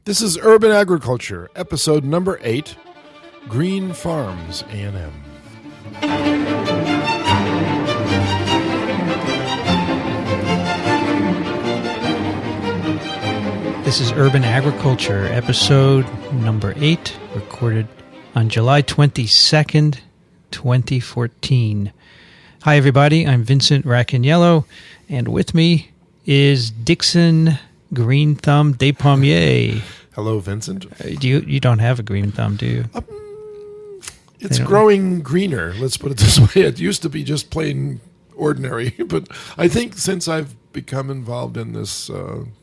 This is Urban Agriculture, episode number 8, Green Farms A&M. This is Urban Agriculture, episode number 8, recorded on July 22nd, 2014. Hi, everybody. I'm Vincent Racaniello, and with me is Dickson Green Thumb Despommier. Hello, Vincent. You don't have a green thumb, do you? It's growing greener, let's put it this way. It used to be just plain ordinary, but I think since I've become involved in this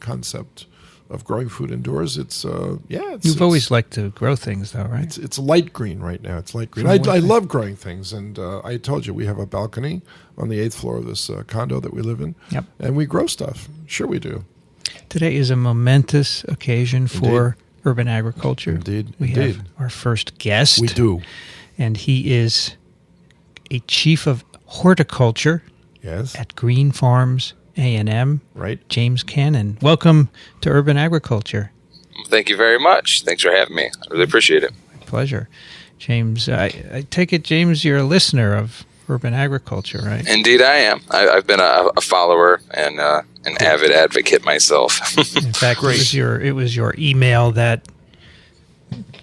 concept of growing food indoors, You've always liked to grow things, though, right? It's light green right now. It's light green. I love growing things, and I told you we have a balcony on the 8th floor of this condo that we live in, Yep. and we grow stuff. Sure we do. Today is a momentous occasion for urban agriculture. Indeed. We have our first guest. We do. And he is a chief of horticulture at Green Farms A&M. Right. James Cannon. Welcome to Urban Agriculture. Thank you very much. Thanks for having me. I really appreciate it. My pleasure. James, I take it, James, you're a listener of Urban Agriculture, right? Indeed I am. I've been a follower and an avid advocate myself. In fact, it was your email that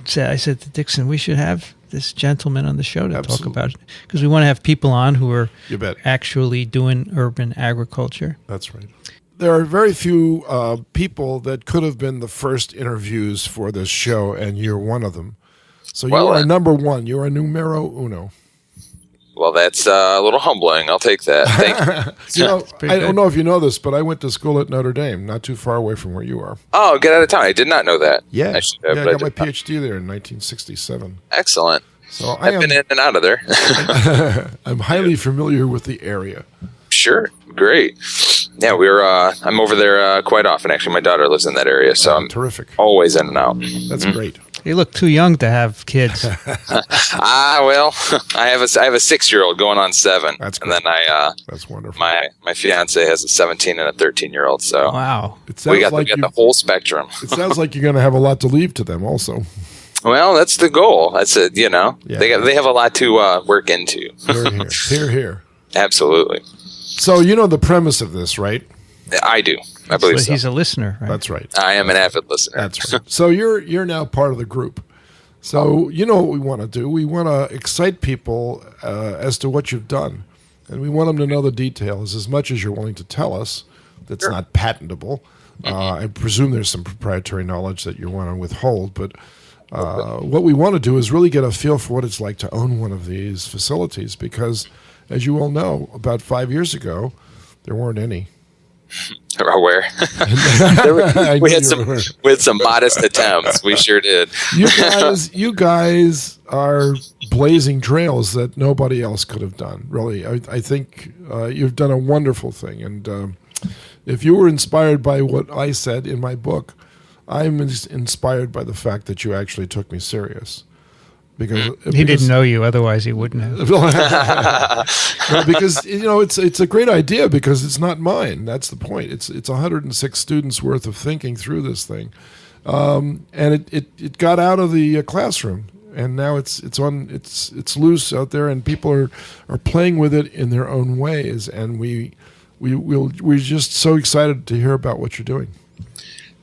said, I said to Dickson, we should have this gentleman on the show to talk about it, because we want to have people on who are actually doing urban agriculture. That's right. There are very few people that could have been the first interviews for this show, and you're one of them. So you are number one. You're a numero uno. Well, that's a little humbling. I'll take that. Thank you. I don't know if you know this, but I went to school at Notre Dame, not too far away from where you are. Oh, get out of town. I did not know that. Yeah, I got my PhD there in 1967. Excellent. So I've been in and out of there. I'm highly familiar with the area. Sure. Great. Yeah, I'm over there quite often. Actually, my daughter lives in that area, so I'm terrific. Always in and out. That's great. You look too young to have kids. Well, I have a 6-year-old going on 7. That's great. And then that's wonderful. My fiance has a 17 and a 13-year-old. So wow, we got the whole spectrum. It sounds like you're going to have a lot to leave to them, also. Well, that's the goal. That's it. They have a lot to work into. Here. Absolutely. So you know the premise of this, right? I do. I believe so. He's a listener, right? That's right. I am an avid listener. That's right. So you're now part of the group. So you know what we want to do. We want to excite people as to what you've done. And we want them to know the details as much as you're willing to tell us. That's not patentable. I presume there's some proprietary knowledge that you want to withhold. But what we want to do is really get a feel for what it's like to own one of these facilities. Because, as you all know, about 5 years ago, there weren't any. Aware. we had some modest attempts. We sure did. You guys are blazing trails that nobody else could have done. Really, I think you've done a wonderful thing. And if you were inspired by what I said in my book, I'm inspired by the fact that you actually took me serious. Because he didn't know you, otherwise he wouldn't have. Because it's a great idea because it's not mine. That's the point. It's 106 students worth of thinking through this thing, and it got out of the classroom, and now it's loose out there, and people are playing with it in their own ways, and we're just so excited to hear about what you're doing.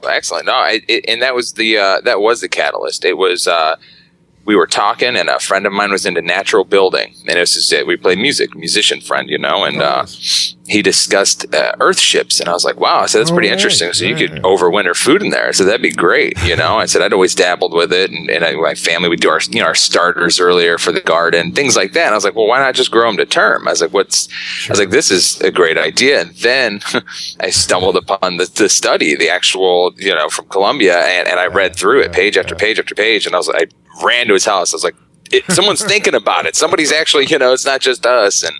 Well, excellent. No, and that was the catalyst. It was. We were talking, and a friend of mine was into natural building, and it was just we played music, musician friend, and he discussed earth ships, and I was like, wow, I said that's pretty interesting. So you could overwinter food in there. I said that'd be great, I said I'd always dabbled with it, and my family would do our starters earlier for the garden, things like that. And I was like, well, why not just grow them to term? I was like, this is a great idea. And then I stumbled upon the study, the actual, from Columbia, and I read through it page after page after page, and I ran to his house. I was like, someone's thinking about it. Somebody's actually, it's not just us. And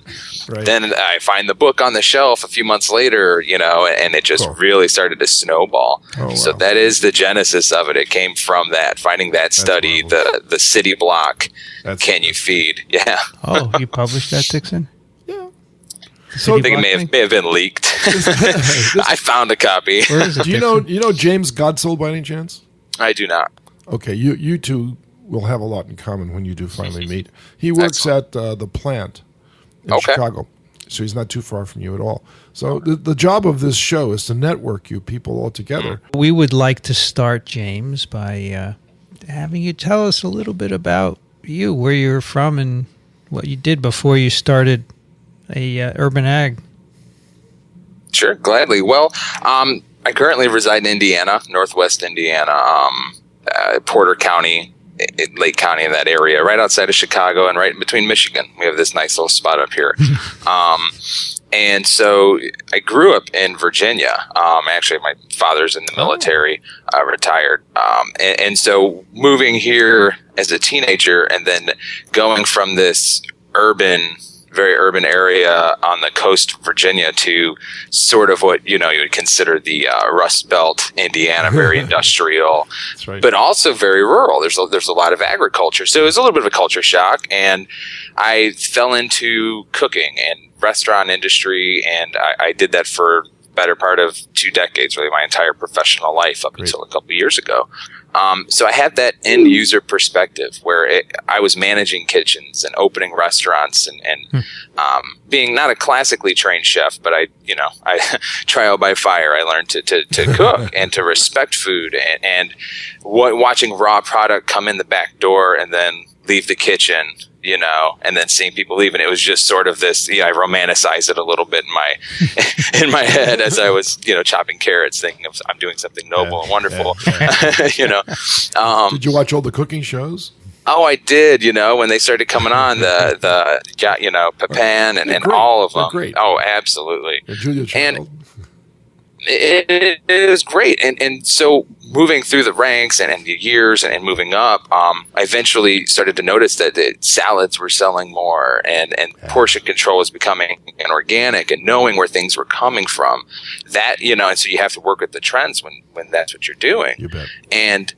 then I find the book on the shelf a few months later, and it just really started to snowball. So that is the genesis of it. It came from that, finding that study, the city block. Can you feed? Yeah. Oh, you published that, Dickson? Yeah. So I think it may have been leaked. I found a copy. Do you know James Godsoul by any chance? I do not. Okay, you two will have a lot in common when you do finally meet. He works at the plant in Chicago, so he's not too far from you at all. So the job of this show is to network you people all together. We would like to start, James, by having you tell us a little bit about you, where you're from, and what you did before you started a urban ag. Sure, gladly. Well, I currently reside in Indiana, northwest Indiana, Porter County, Lake County, in that area, right outside of Chicago and right in between Michigan. We have this nice little spot up here. And so I grew up in Virginia. Actually, my father's in the military, retired. And so moving here as a teenager and then going from this very urban area on the coast of Virginia to sort of what, you would consider the Rust Belt, Indiana, very industrial, right, but also very rural. There's a lot of agriculture. So it was a little bit of a culture shock, and I fell into cooking and restaurant industry, and I did that for better part of 2 decades, really my entire professional life up until a couple of years ago. So I had that end user perspective where I was managing kitchens and opening restaurants and being not a classically trained chef, but I trial by fire. I learned to cook and to respect food and watching raw product come in the back door and then leave the kitchen, and then seeing people leave. And it was just sort of this, I romanticized it a little bit in my head as I was, chopping carrots, thinking of I'm doing something noble and wonderful, Did you watch all the cooking shows? Oh, I did, when they started coming on the Pepin and all of them. Great. Oh, absolutely. Julia Child. And it was great. And so moving through the ranks and the years and moving up, I eventually started to notice that the salads were selling more and portion control was becoming an organic, and knowing where things were coming from. That, and so you have to work with the trends when that's what you're doing. You bet. And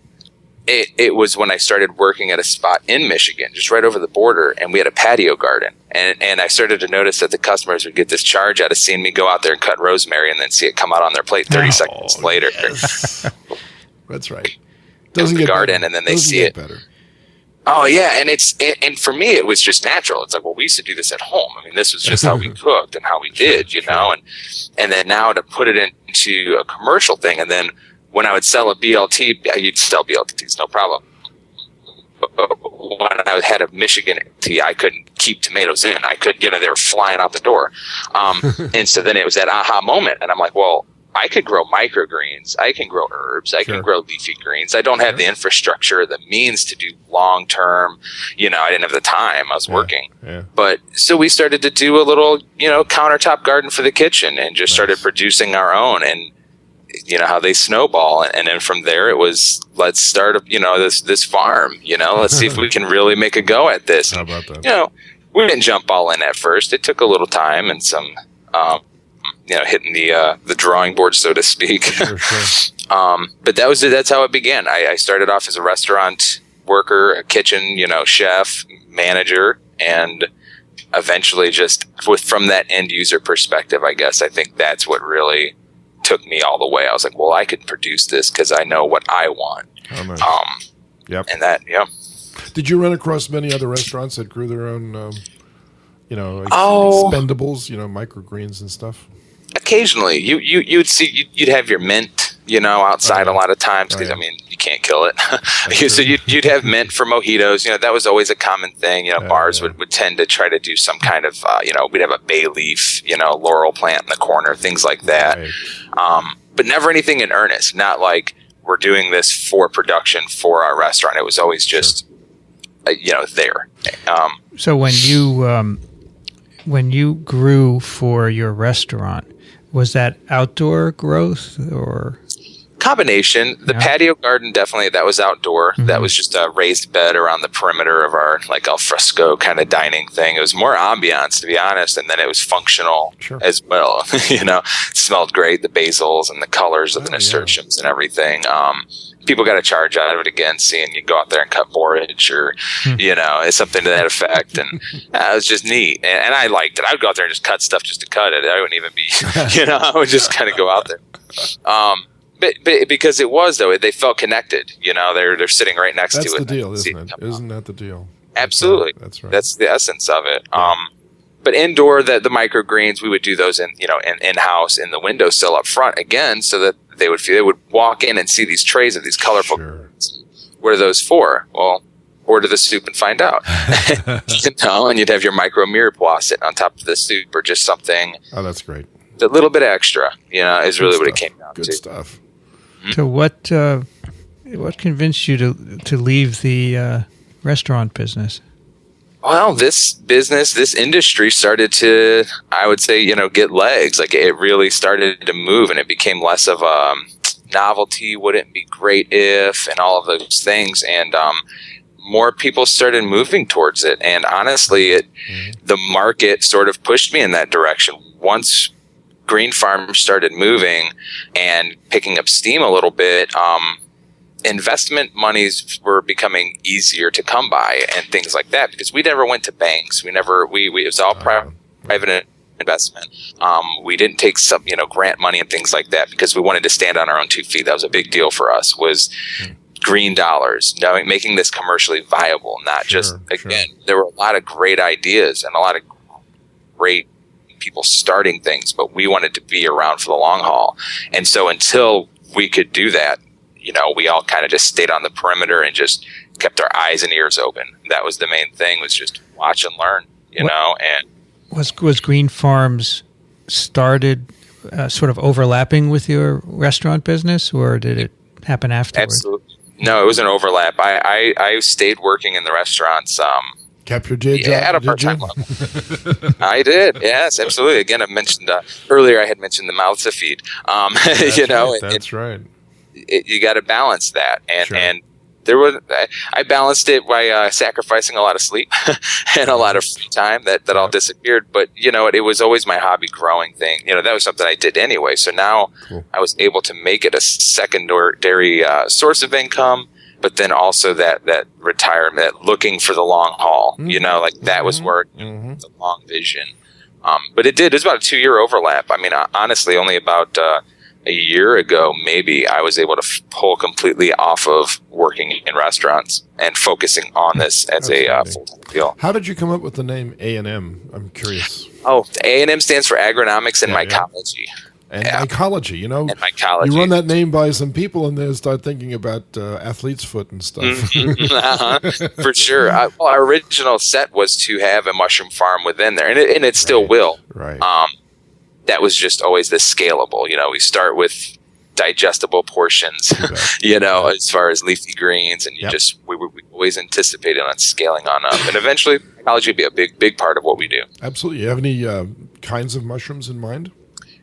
it was when I started working at a spot in Michigan, just right over the border, and we had a patio garden. And I started to notice that the customers would get this charge out of seeing me go out there and cut rosemary and then see it come out on their plate 30 seconds later. Yes. That's right. Doesn't get garden, better. And then they see it. Better. Oh yeah, and for me it was just natural. It's like, well, we used to do this at home. I mean, this was just how we cooked and how we did, and then now to put it into a commercial thing, and then when I would sell a BLT, you'd sell BLTs, no problem. When I had a Michigan tea, I couldn't keep tomatoes in. I could, they were flying out the door. And so then it was that aha moment. And I'm like, well, I could grow microgreens. I can grow herbs. I can grow leafy greens. I don't have the infrastructure or the means to do long-term. I didn't have the time. I was working. Yeah. But so we started to do a little, countertop garden for the kitchen and just started producing our own. And how they snowball, and then from there it was, let's start this farm, let's see if we can really make a go at this. How about that? We didn't jump all in at first. It took a little time and some hitting the drawing board, so to speak. Sure. But that's how it began. I started off as a restaurant worker, a kitchen chef, manager, and eventually just from that end user perspective, I guess I think that's what really took me all the way. I was like, well, I could produce this because I know what I want. Oh, nice. Yep. And that, Did you run across many other restaurants that grew their own, expendables, microgreens and stuff? Occasionally, you'd see, you'd have your mint, outside a lot of times because you can't kill it. So you'd have mint for mojitos. That was always a common thing. Bars would tend to try to do some kind of, we'd have a bay leaf, laurel plant in the corner, things like that. Right. But never anything in earnest. Not like we're doing this for production for our restaurant. It was always just, there. So when you grew for your restaurant, was that outdoor growth or? Combination. The patio garden, definitely, that was outdoor. Mm-hmm. That was just a raised bed around the perimeter of our al fresco kind of dining thing. It was more ambiance, to be honest, and then it was functional as well. It smelled great, the basils and the colors of the nasturtiums and everything. People got a charge out of it again, seeing you go out there and cut borage or, it's something to that effect. And it was just neat. And I liked it. I would go out there and just cut stuff just to cut it. I wouldn't even be, I would just kind of go out there. But because it was, though, they felt connected. They're sitting right next to it. That's the deal, isn't it? Isn't that the deal? Absolutely. That's right. That's the essence of it. But indoor, the microgreens, we would do those in-house in the windowsill up front again, so that they would walk in and see these trays of these colorful. Sure. What are those for? Well, order the soup and find out. And you'd have your micro mirepoix sitting on top of the soup, or just something. Oh, that's great. A little bit extra, is really what it came down to. Good stuff. So what convinced you to leave the restaurant business? Well, this industry started to, I would say, get legs. Like, it really started to move, and it became less of a novelty. Wouldn't it be great if, and all of those things. And more people started moving towards it. And honestly, the market sort of pushed me in that direction. Once Green Farms started moving and picking up steam a little bit, investment monies were becoming easier to come by and things like that, because we never went to banks. We it was all private investment. We didn't take some, grant money and things like that, because we wanted to stand on our own 2 feet. That was a big deal for us, was green dollars, making this commercially viable, not just, again, there were a lot of great ideas and a lot of great people starting things, but we wanted to be around for the long haul. And so until we could do that, we all kind of just stayed on the perimeter and just kept our eyes and ears open. That was the main thing, was just watch and learn, and was Green Farms started sort of overlapping with your restaurant business, or did it happen afterwards? Absolutely. No, it was an overlap. I stayed working in the restaurants, kept your day job? At a part-time level. I did, yes, absolutely. Again, I mentioned earlier, I had mentioned the mouth to feed. That's right. You got to balance that, and there was I balanced it by sacrificing a lot of sleep and a lot of free time that all disappeared. But it was always my hobby, growing thing. That was something I did anyway. So now I was able to make it a secondary source of income. But then also that retirement, looking for the long haul, that was where the long vision. But it was about a 2-year overlap. I mean, honestly, only about a year ago, maybe, I was able to pull completely off of working in restaurants and focusing on this as a full-time deal. How did you come up with the name A&M? I'm curious. Oh, A&M stands for Agronomics and Mycology. And mycology, And mycology. You run that name by some people and they start thinking about athlete's foot and stuff. For sure. Our original set was to have a mushroom farm within there, and it still will. Right. That was just always the scalable. We start with digestible portions, as far as leafy greens, and we always anticipated on scaling on up. And eventually, mycology would be a big part of what we do. Absolutely. You have any kinds of mushrooms in mind?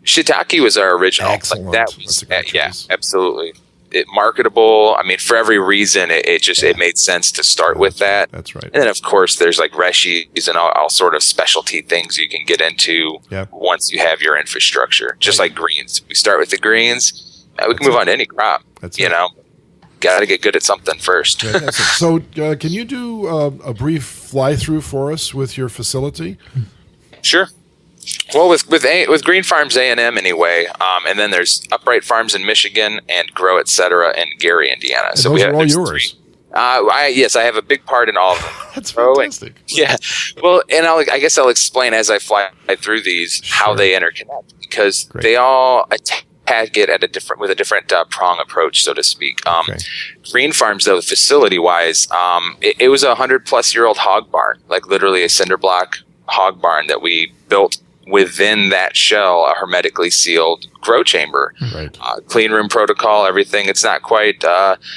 Shiitake was our original. Excellent. That's a great choice. Absolutely. Marketable. I mean, for every reason, it made sense to start with that. That's right. And then, of course, there's like reshis and all sort of specialty things you can get into once you have your infrastructure. Just like greens. We start with the greens. We can move on to any crop. Got to get good at something first. So can you do a brief fly-through for us with your facility? Sure. Well, with Green Farms A&M anyway, and then there's Upright Farms in Michigan and Grow Etc. in Gary, Indiana. And so those are all yours. Yes, I have a big part in all of them. That's fantastic. Well, and I guess I'll explain as I fly through these how they interconnect, because they all attack it with a different prong approach, so to speak. Green Farms, though, facility-wise, it was a 100-plus-year-old hog barn, like literally a cinder block hog barn that we built within that shell, a hermetically sealed grow chamber. Right. Clean room protocol, everything. It's not quite, BSL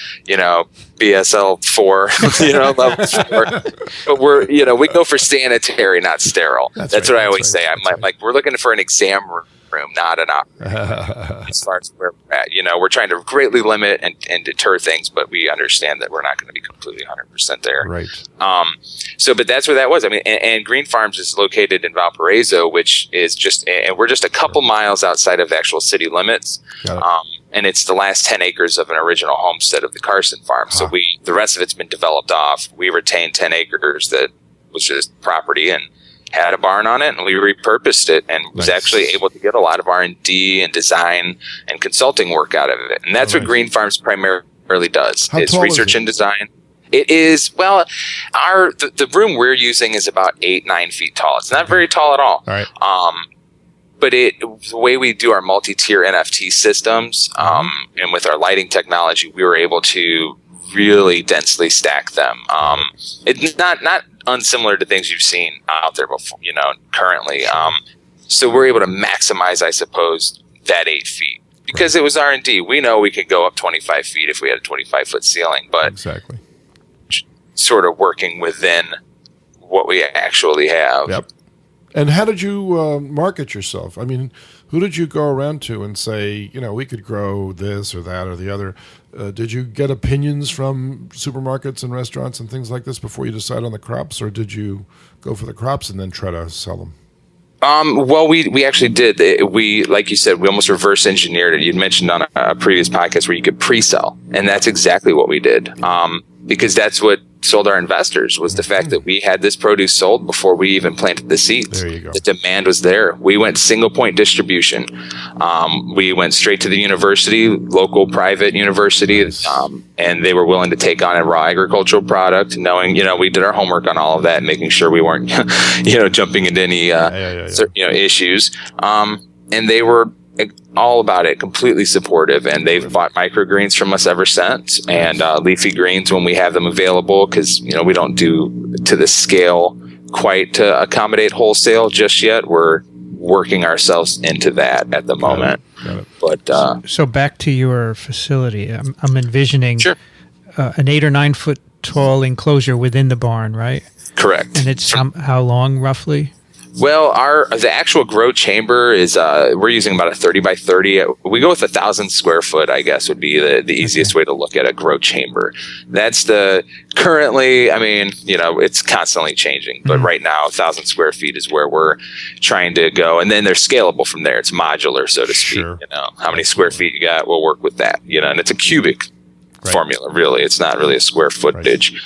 4, level 4. But we go for sanitary, not sterile. That's what I always say. I'm like, we're looking for an exam room, not an operating room. As far as where we're at, we're trying to greatly limit and deter things, but we understand that we're not going to be completely 100% there. Right. But that's where that was. I mean, and Green Farms is located in Valparaiso, which is and we're just a couple miles outside of the actual city limits. And it's the last 10 acres of an original homestead of the Carson farm. So the rest of it's been developed off. We retained 10 acres that was just property, and had a barn on it, and we repurposed it, and was actually able to get a lot of R&D and design and consulting work out of it. And that's what Green Farms primarily does. It's research and design. It is, well, the room we're using is about 8-9 feet tall. It's not very tall at all. Right. But the way we do our multi-tier NFT systems, and with our lighting technology, we were able to really densely stack them. It's not unsimilar to things you've seen out there before, currently. So we're able to maximize, I suppose, that 8 feet. Because it was R&D. We know we could go up 25 feet if we had a 25-foot ceiling, but exactly, sort of working within what we actually have. Yep. And how did you market yourself? I mean, who did you go around to and say, we could grow this or that or the other? Did you get opinions from supermarkets and restaurants and things like this before you decide on the crops, or did you go for the crops and then try to sell them? Well, we actually did. We, like you said, we almost reverse engineered it. You'd mentioned on a previous podcast where you could pre-sell, and that's exactly what we did. Because that's what sold our investors, was the fact that we had this produce sold before we even planted the seeds. There you go. The demand was there. We went single point distribution. We went straight to the university, local private university, and they were willing to take on a raw agricultural product, knowing, we did our homework on all of that, making sure we weren't, jumping into any, issues. And they were all about it, completely supportive, and they've bought microgreens from us ever since, and leafy greens when we have them available, because we don't do to the scale quite to accommodate wholesale just yet. We're working ourselves into that at the moment. Got it. But so back to your facility, I'm envisioning an 8 or 9 foot tall enclosure within the barn, right? Correct. And it's how long roughly? Well, the actual grow chamber is we're using about a 30 by 30. We go with 1,000 square foot, I guess, would be the easiest way to look at a grow chamber. That's currently, it's constantly changing, but right now 1,000 square feet is where we're trying to go, and then they're scalable from there. It's modular, so to speak. Sure. How many square feet you got, we'll work with that. And it's a cubic formula, really. It's not really a square footage.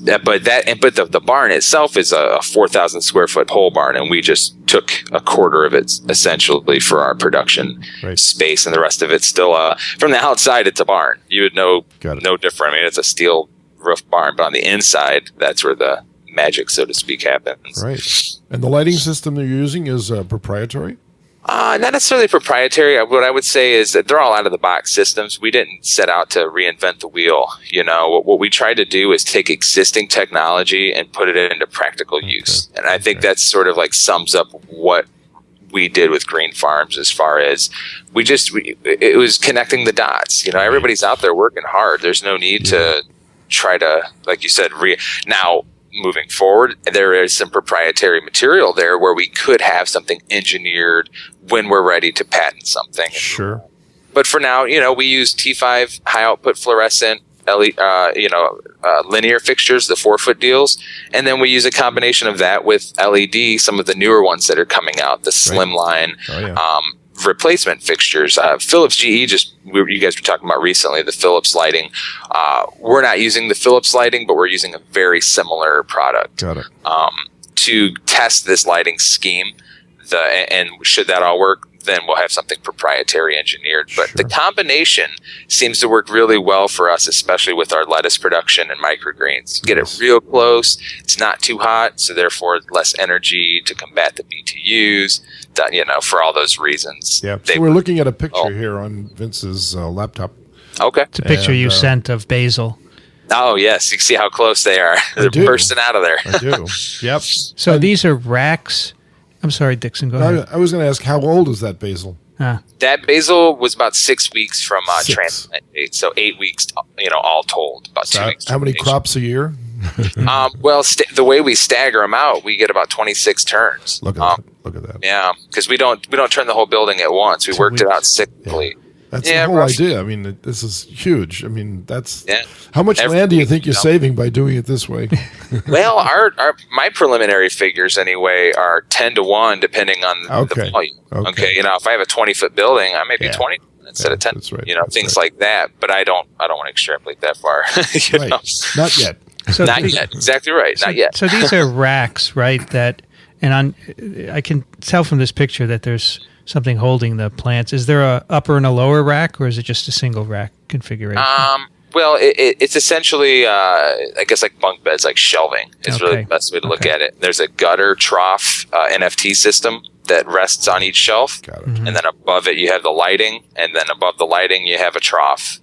But the barn itself is a 4,000 square foot whole barn, and we just took a quarter of it essentially for our production space, and the rest of it's still from the outside it's a barn. You would know no different. It's a steel roof barn, but on the inside that's where the magic, so to speak, happens. Right. And the lighting system they're using is proprietary? Not necessarily proprietary. What I would say is that they're all out of the box systems. We didn't set out to reinvent the wheel. What we tried to do is take existing technology and put it into practical use. And I think that's sort of sums up what we did with Green Farms, as far as it was connecting the dots. Everybody's out there working hard. There's no need to try to, like you said, now, moving forward, there is some proprietary material there where we could have something engineered when we're ready to patent something. Sure. But for now, we use T5 high output fluorescent, linear fixtures, the 4-foot deals, and then we use a combination of that with LED, some of the newer ones that are coming out, the slimline. Replacement fixtures. Philips GE, you guys were talking about recently, the Philips lighting. We're not using the Philips lighting, but we're using a very similar product. Got it. To test this lighting scheme. And should that all work, then we'll have something proprietary engineered. But the combination seems to work really well for us, especially with our lettuce production and microgreens. Get it real close. It's not too hot, so therefore less energy to combat the BTUs, for all those reasons. Yeah. So we're looking at a picture here on Vince's laptop. Okay. It's a picture you sent of basil. Oh, yes. You can see how close they are. They're bursting out of there. I do. Yep. So these are racks. I'm sorry, Dickson, go ahead. I was going to ask, how old is that basil? That basil was about 6 weeks from transplant date, so 8 weeks, all told. About 2 weeks. How many crops a year? The way we stagger them out, we get about 26 turns. Look at that. Yeah, because we don't turn the whole building at once. We worked it out cyclically. Yeah. That's the whole idea. This is huge. That's how much land do you think you're saving by doing it this way? Well, my preliminary figures anyway are 10 to 1, depending on the volume. Okay, if I have a 20-foot building, I may be 20 instead of 10. That's right. Things like that. But I don't want to extrapolate that far. Not yet. So Not yet. Exactly right. Not yet. So these are racks, right? I can tell from this picture that there's something holding the plants. Is there a upper and a lower rack, or is it just a single rack configuration? Well, it's essentially, I guess, like bunk beds, like shelving is really the best way to look at it. There's a gutter trough NFT system that rests on each shelf. Got it. Mm-hmm. And then above it, you have the lighting. And then above the lighting, you have a trough,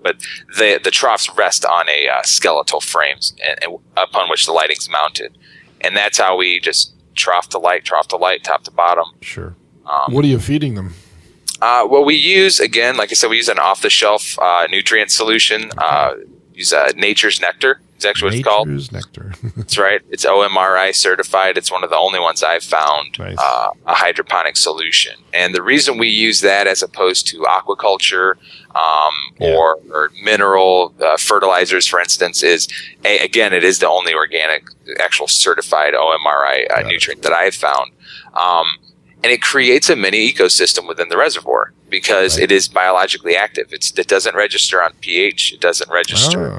But the troughs rest on a skeletal frames and upon which the lighting's mounted. And that's how we just trough the light, top to bottom. Sure. What are you feeding them? Well, we use, again, like I said, we use an off-the-shelf nutrient solution. Use Nature's Nectar. It's actually what it's called. Nature's Nectar. That's right. It's OMRI certified. It's one of the only ones I've found, Nice. A hydroponic solution. And the reason we use that as opposed to aquaculture or mineral fertilizers, for instance, is, again, it is the only organic, actual certified OMRI nutrient that I've found. And it creates a mini ecosystem within the reservoir because it is biologically active. It doesn't register on pH. It doesn't register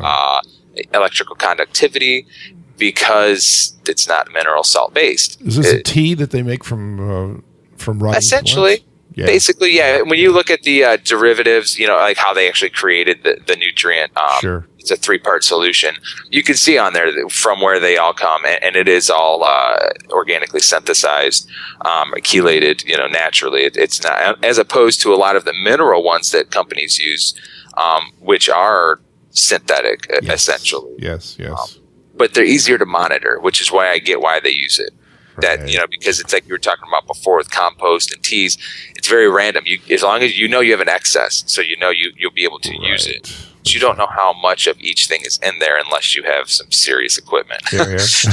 electrical conductivity because it's not mineral salt based. Is this a tea that they make from rotting essentially? plants? Yeah. Basically, yeah. When you look at the derivatives, like how they actually created the nutrient, Sure. It's a 3-part solution. You can see on there from where they all come, and it is all organically synthesized, chelated, naturally. It's not, as opposed to a lot of the mineral ones that companies use, which are synthetic, essentially. Yes. But they're easier to monitor, which is why I get why they use it. That because it's like you were talking about before with compost and teas, it's very random. As long as you have an excess, so you'll be able to use it. But you don't know how much of each thing is in there unless you have some serious equipment. Yeah. That's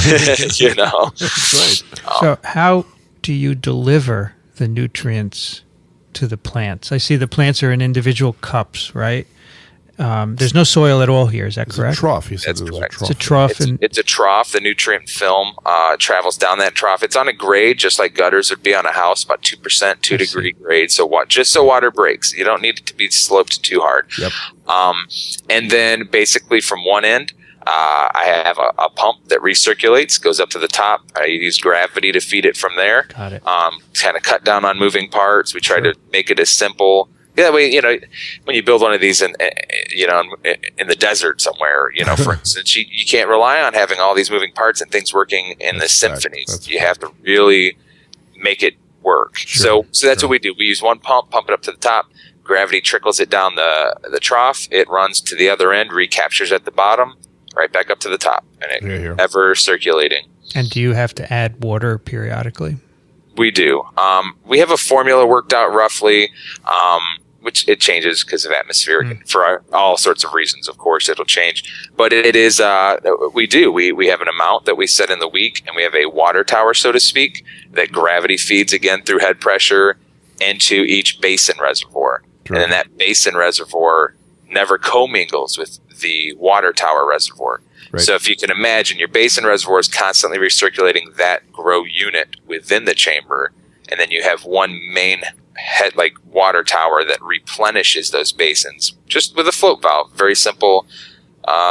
right. So how do you deliver the nutrients to the plants? I see the plants are in individual cups, right? There's no soil at all here. Is that correct? It's a trough. You said That's it was correct. a trough. It's a trough. It's a trough. The nutrient film travels down that trough. It's on a grade, just like gutters would be on a house, about 2%, 2-degree grade. So just so water breaks. You don't need it to be sloped too hard. Yep. And then basically from one end, I have a pump that recirculates, goes up to the top. I use gravity to feed it from there. Got it. Kind of cut down on moving parts. We try to make it as simple. That way, when you build one of these in the desert somewhere, for instance, you can't rely on having all these moving parts and things working in the symphonies. You have to really make it work. Sure. So that's what we do. We use one pump it up to the top. Gravity trickles it down the trough. It runs to the other end, recaptures at the bottom, right back up to the top, and ever circulating. And do you have to add water periodically? We do. We have a formula worked out roughly, which it changes because of atmospheric for all sorts of reasons. Of course, it'll change, but it is. We do. We have an amount that we set in the week, and we have a water tower, so to speak, that gravity feeds again through head pressure into each basin reservoir, and then that basin reservoir never commingles with the water tower reservoir. Right. So if you can imagine, your basin reservoir is constantly recirculating that grow unit within the chamber, and then you have one main head, like water tower, that replenishes those basins just with a float valve. Very simple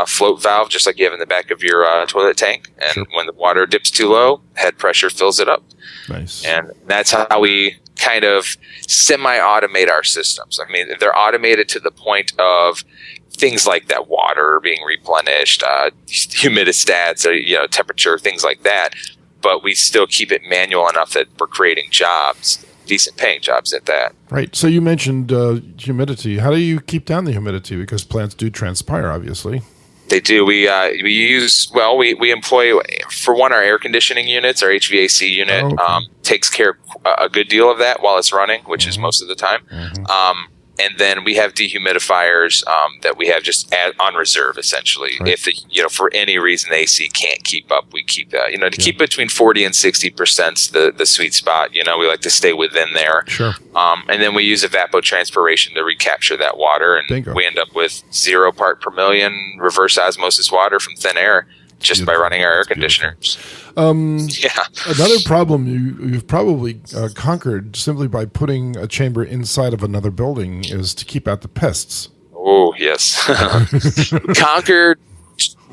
float valve, just like you have in the back of your toilet tank. And when the water dips too low, head pressure fills it up. Nice. And that's how we kind of semi-automate our systems. I mean, they're automated to the point of things like that water being replenished, humidistats, temperature, things like that. But we still keep it manual enough that we're creating jobs, decent paying jobs at that. Right. So you mentioned humidity. How do you keep down the humidity? Because plants do transpire, obviously. They do. We employ, for one, our air conditioning units, our HVAC unit takes care a good deal of that while it's running, which is most of the time. And then we have dehumidifiers that we have just on reserve, essentially. Right. If for any reason the AC can't keep up, we keep that. To keep between 40 and 60% the sweet spot. We like to stay within there. Sure. And then we use evapotranspiration to recapture that water, and we end up with 0 part per million reverse osmosis water from thin air just by running our air conditioners. Another problem you've probably conquered simply by putting a chamber inside of another building is to keep out the pests. Oh, yes. Conquered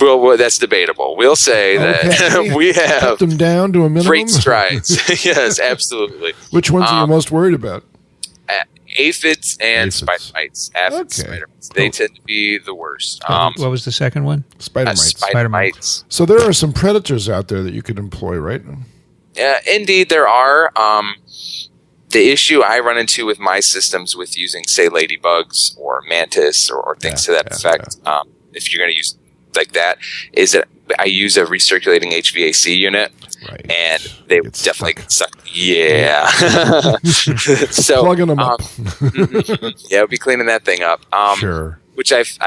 Well, that's debatable. We'll say that we have cut them down to a minimum. Great strides. Yes, absolutely. Which ones are you most worried about? Aphids and spider mites. Aphids, spider mites. They tend to be the worst. What was the second one? Spider mites. Spider mites. So there are some predators out there that you could employ, right? Indeed, there are. The issue I run into with my systems with using, say, ladybugs or mantis or things to that effect, if you're going to use like that, is that I use a recirculating HVAC unit, and they definitely get sucked. Yeah. So plugging them up. Yeah, we'll be cleaning that thing up. Sure. Which I've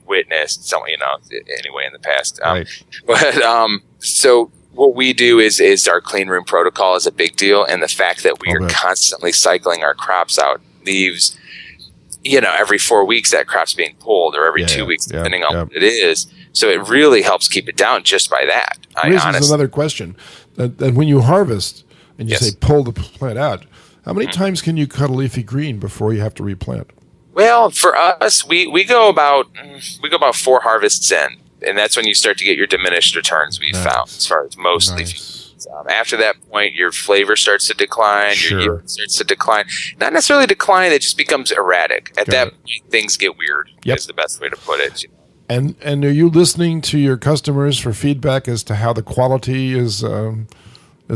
witnessed, anyway in the past. But so what we do is our clean room protocol is a big deal, and the fact that we are constantly cycling our crops out leaves, every 4 weeks that crop's being pulled, or every 2 weeks, depending on what it is. So it really helps keep it down just by that. Raises another question. That when you harvest and you say pull the plant out, how many times can you cut a leafy green before you have to replant? Well, for us, we go about 4 harvests in. And that's when you start to get your diminished returns, we found, as far as most leafy. After that point, your flavor starts to decline, your yield starts to decline. Not necessarily decline, it just becomes erratic. At that point, things get weird, is the best way to put it. And are you listening to your customers for feedback as to how the quality is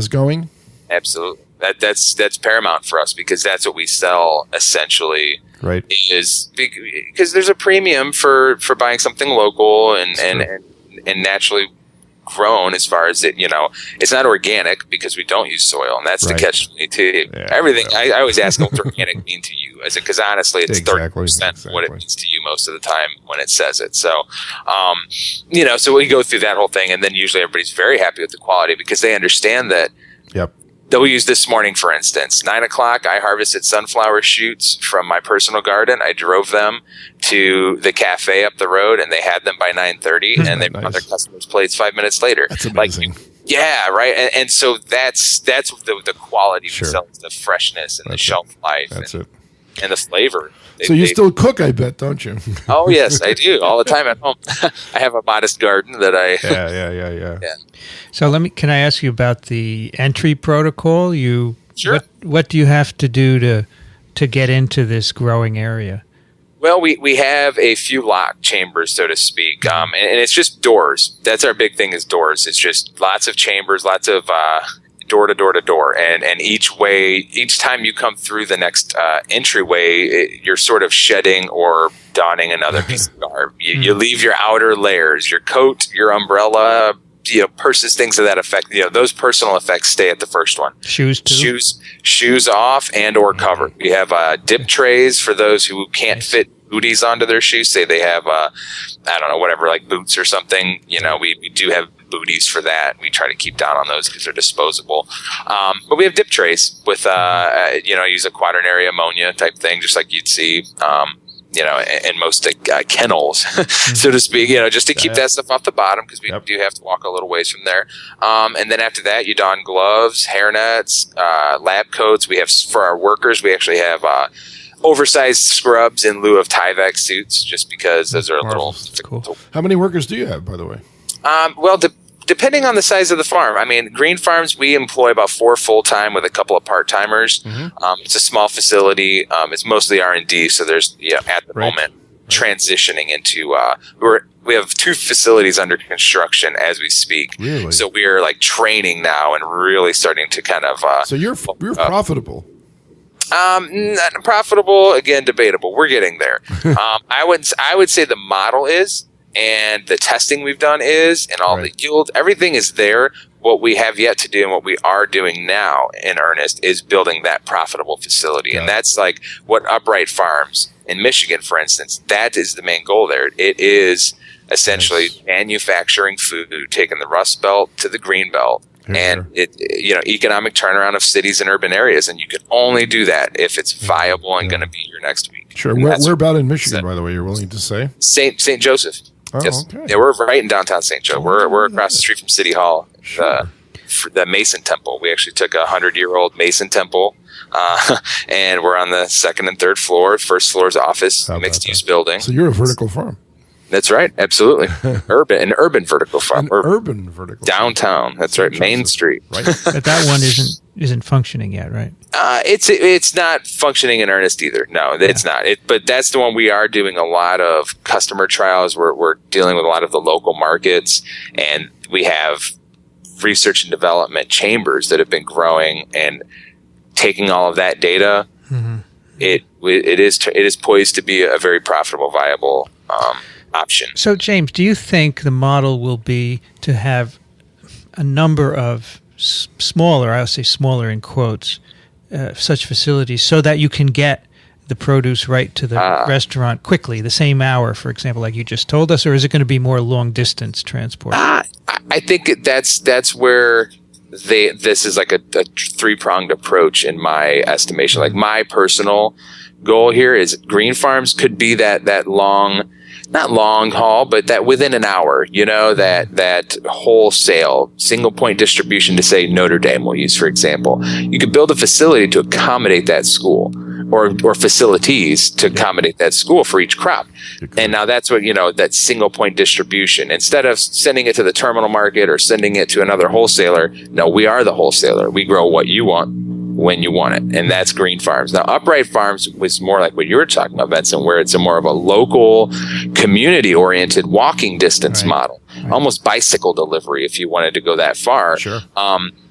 going? Absolutely. That's paramount for us, because that's what we sell essentially. Right. Is because there's a premium for buying something local and naturally grown, as far as it's not organic because we don't use soil, and that's the catch to everything. I always ask them, what's organic mean to you? Because honestly, it's 30% what it means to you most of the time when it says it. So, so we go through that whole thing, and then usually everybody's very happy with the quality because they understand that. Yep. They'll use this morning, for instance, 9 o'clock. I harvested sunflower shoots from my personal garden. I drove them to the cafe up the road, and they had them by 9:30, and they brought their customers' plates 5 minutes later. That's amazing. Right. And so that's the quality we sell, is the freshness and the shelf life. That's it. And the flavor. So you still cook, I bet, don't you? Oh, yes, I do. All the time at home. I have a modest garden that I... Yeah. So can I ask you about the entry protocol? Sure. What do you have to do to get into this growing area? Well, we have a few lock chambers, so to speak, and it's just doors. That's our big thing, is doors. It's just lots of chambers, lots of door to door to door, and each time you come through the next entryway, you're sort of shedding or donning another piece of garb. You leave your outer layers, your coat, your umbrella, purses, things of that effect. Those personal effects stay at the first one. Shoes too? Shoes off and or covered. We have dip trays for those who can't fit booties onto their shoes. Say they have whatever, like boots or something. We do have booties for that. We try to keep down on those because they're disposable. But we have dip trays with I use a quaternary ammonia type thing, just like you'd see in most kennels, so to speak, just to keep that stuff off the bottom, because we do have to walk a little ways from there. And then after that, you don gloves, hairnets, lab coats. We have, for our workers, we actually have oversized scrubs in lieu of Tyvek suits, just because those are a little cool. How many workers do you have, by the way? Well, depending on the size of the farm. I mean, Green Farms, we employ about 4 full-time with a couple of part-timers. It's a small facility. It's mostly R&D, so there's at the moment transitioning into we have 2 facilities under construction as we speak. Really? So we're like training now and really starting to kind of so you're profitable. Not profitable, again, debatable. We're getting there. I would say the model is, and the testing we've done is, and all the yield, everything is there. What we have yet to do, and what we are doing now in earnest, is building that profitable facility. And that's like what Upright Farms in Michigan, for instance, that is the main goal there. It is essentially manufacturing food, taking the Rust Belt to the Green Belt. Economic turnaround of cities and urban areas, and you can only do that if it's viable and going to be here next week. Sure. Where about in Michigan, by the way, you're willing to say? St. Joseph. Oh, yes. okay. Yeah, we're right in downtown St. Joe. We're across the street from City Hall, the Mason Temple. We actually took a 100-year-old Mason Temple, and we're on the 2nd and 3rd floor. First floor is office, mixed-use building. So you're a vertical farm. That's right. Absolutely. An urban vertical farm. Urban vertical downtown. That's right. Main Street. Right. But that one isn't functioning yet, right? It's not functioning in earnest either. No, it's not. But that's the one we are doing a lot of customer trials. We're dealing with a lot of the local markets, and we have research and development chambers that have been growing and taking all of that data. Mm-hmm. It is poised to be a very profitable, viable option. So, James, do you think the model will be to have a number of smaller, I'll say smaller in quotes, such facilities so that you can get the produce right to the restaurant quickly, the same hour, for example, like you just told us, or is it going to be more long-distance transport? I think that's where this is like a three-pronged approach in my estimation. Like my personal goal here is GreenFarms could be that long, not long haul, but that within an hour, that wholesale single point distribution to say Notre Dame we'll use, for example. You could build a facility to accommodate that school or facilities to accommodate that school for each crop. And now that's what, that single point distribution, instead of sending it to the terminal market or sending it to another wholesaler. No, we are the wholesaler. We grow what you want when you want it. And that's GreenFarms. Now, Upright Farms was more like what you were talking about, Vincent, where it's a more of a local, community-oriented walking distance model, almost bicycle delivery if you wanted to go that far. Sure.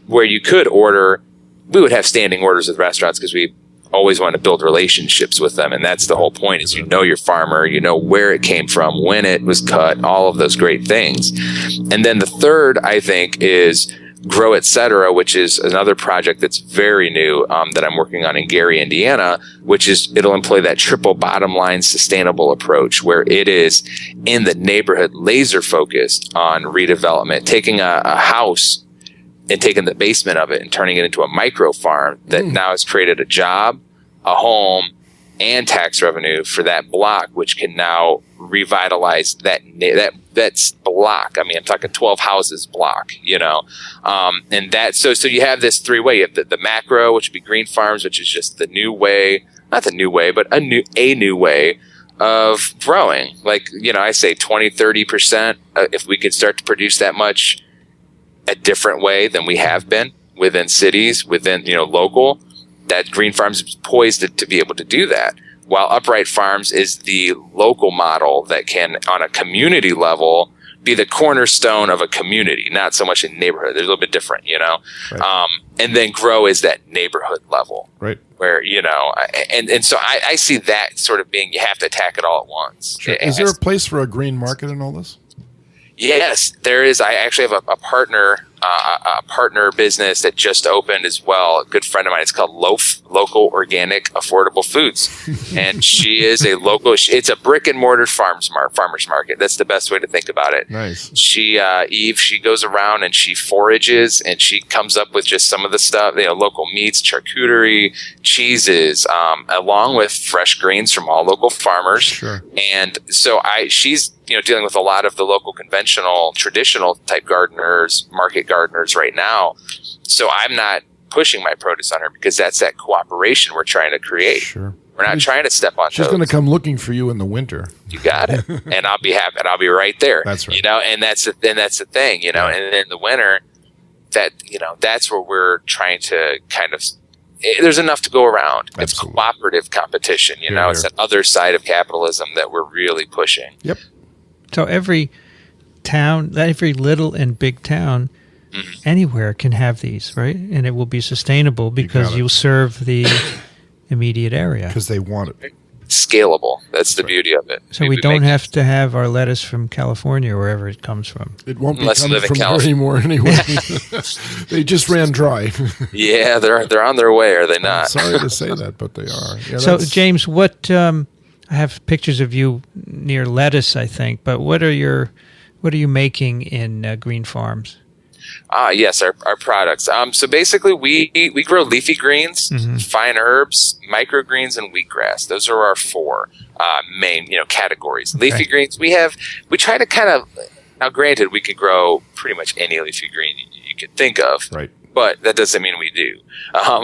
Where you could order, we would have standing orders with restaurants because we always want to build relationships with them. And that's the whole point is your farmer, where it came from, when it was cut, all of those great things. And then the third, I think, is Grow Etc., which is another project that's very new that I'm working on in Gary, Indiana, which is it'll employ that triple bottom line sustainable approach where it is in the neighborhood laser focused on redevelopment, taking a house and taking the basement of it and turning it into a micro farm that now has created a job, a home, and tax revenue for that block, which can now revitalize that block. I mean, I'm talking 12 houses block, and that, so you have this three-way. You have the macro, which would be GreenFarms, which is just the new way, not the new way, but a new way of growing. Like, I say 20, 30%, if we could start to produce that much a different way than we have been within cities, within, local, that GreenFarms is poised to be able to do that. While Upright Farms is the local model that can, on a community level, be the cornerstone of a community, not so much a neighborhood. They're a little bit different, Right. And then Grow is that neighborhood level. Right. Where, and so I see that sort of being, you have to attack it all at once. Sure. Is there a place for a green market in all this? Yes, there is. I actually have a partner business that just opened as well. A good friend of mine. It's called Local Organic Affordable Foods, and she is a local. It's a brick and mortar farmers market. That's the best way to think about it. Nice. Eve, she goes around and she forages and she comes up with just some of the stuff. Local meats, charcuterie, cheeses, along with fresh greens from all local farmers. Sure. And so she's dealing with a lot of the local conventional, traditional type gardeners, market gardeners right now. So I'm not pushing my produce on her because that's that cooperation we're trying to create. Sure. We're not trying to step on toes. She's going to come looking for you in the winter. You got it. And I'll be happy. And I'll be right there. That's right. And that's the thing, and in the winter that's where we're trying to kind of, there's enough to go around. Absolutely. It's cooperative competition, it's that other side of capitalism that we're really pushing. Yep. So every town, every little and big town, anywhere can have these, right? And it will be sustainable because you'll serve the immediate area. Because they want it. Scalable. That's the beauty of it. So we don't have to have our lettuce from California or wherever it comes from. It won't be coming from there anymore anyway. They just ran dry. Yeah, they're on their way, are they not? I'm sorry to say that, but they are. Yeah, so, James, what... I have pictures of you near lettuce, I think, but what are you making in GreenFarms? Yes, our products. So basically, we grow leafy greens, fine herbs, microgreens, and wheatgrass. Those are our four main categories. Okay. Leafy greens, we try to kind of, now granted, we could grow pretty much any leafy green you could think of. Right. but that doesn't mean we do.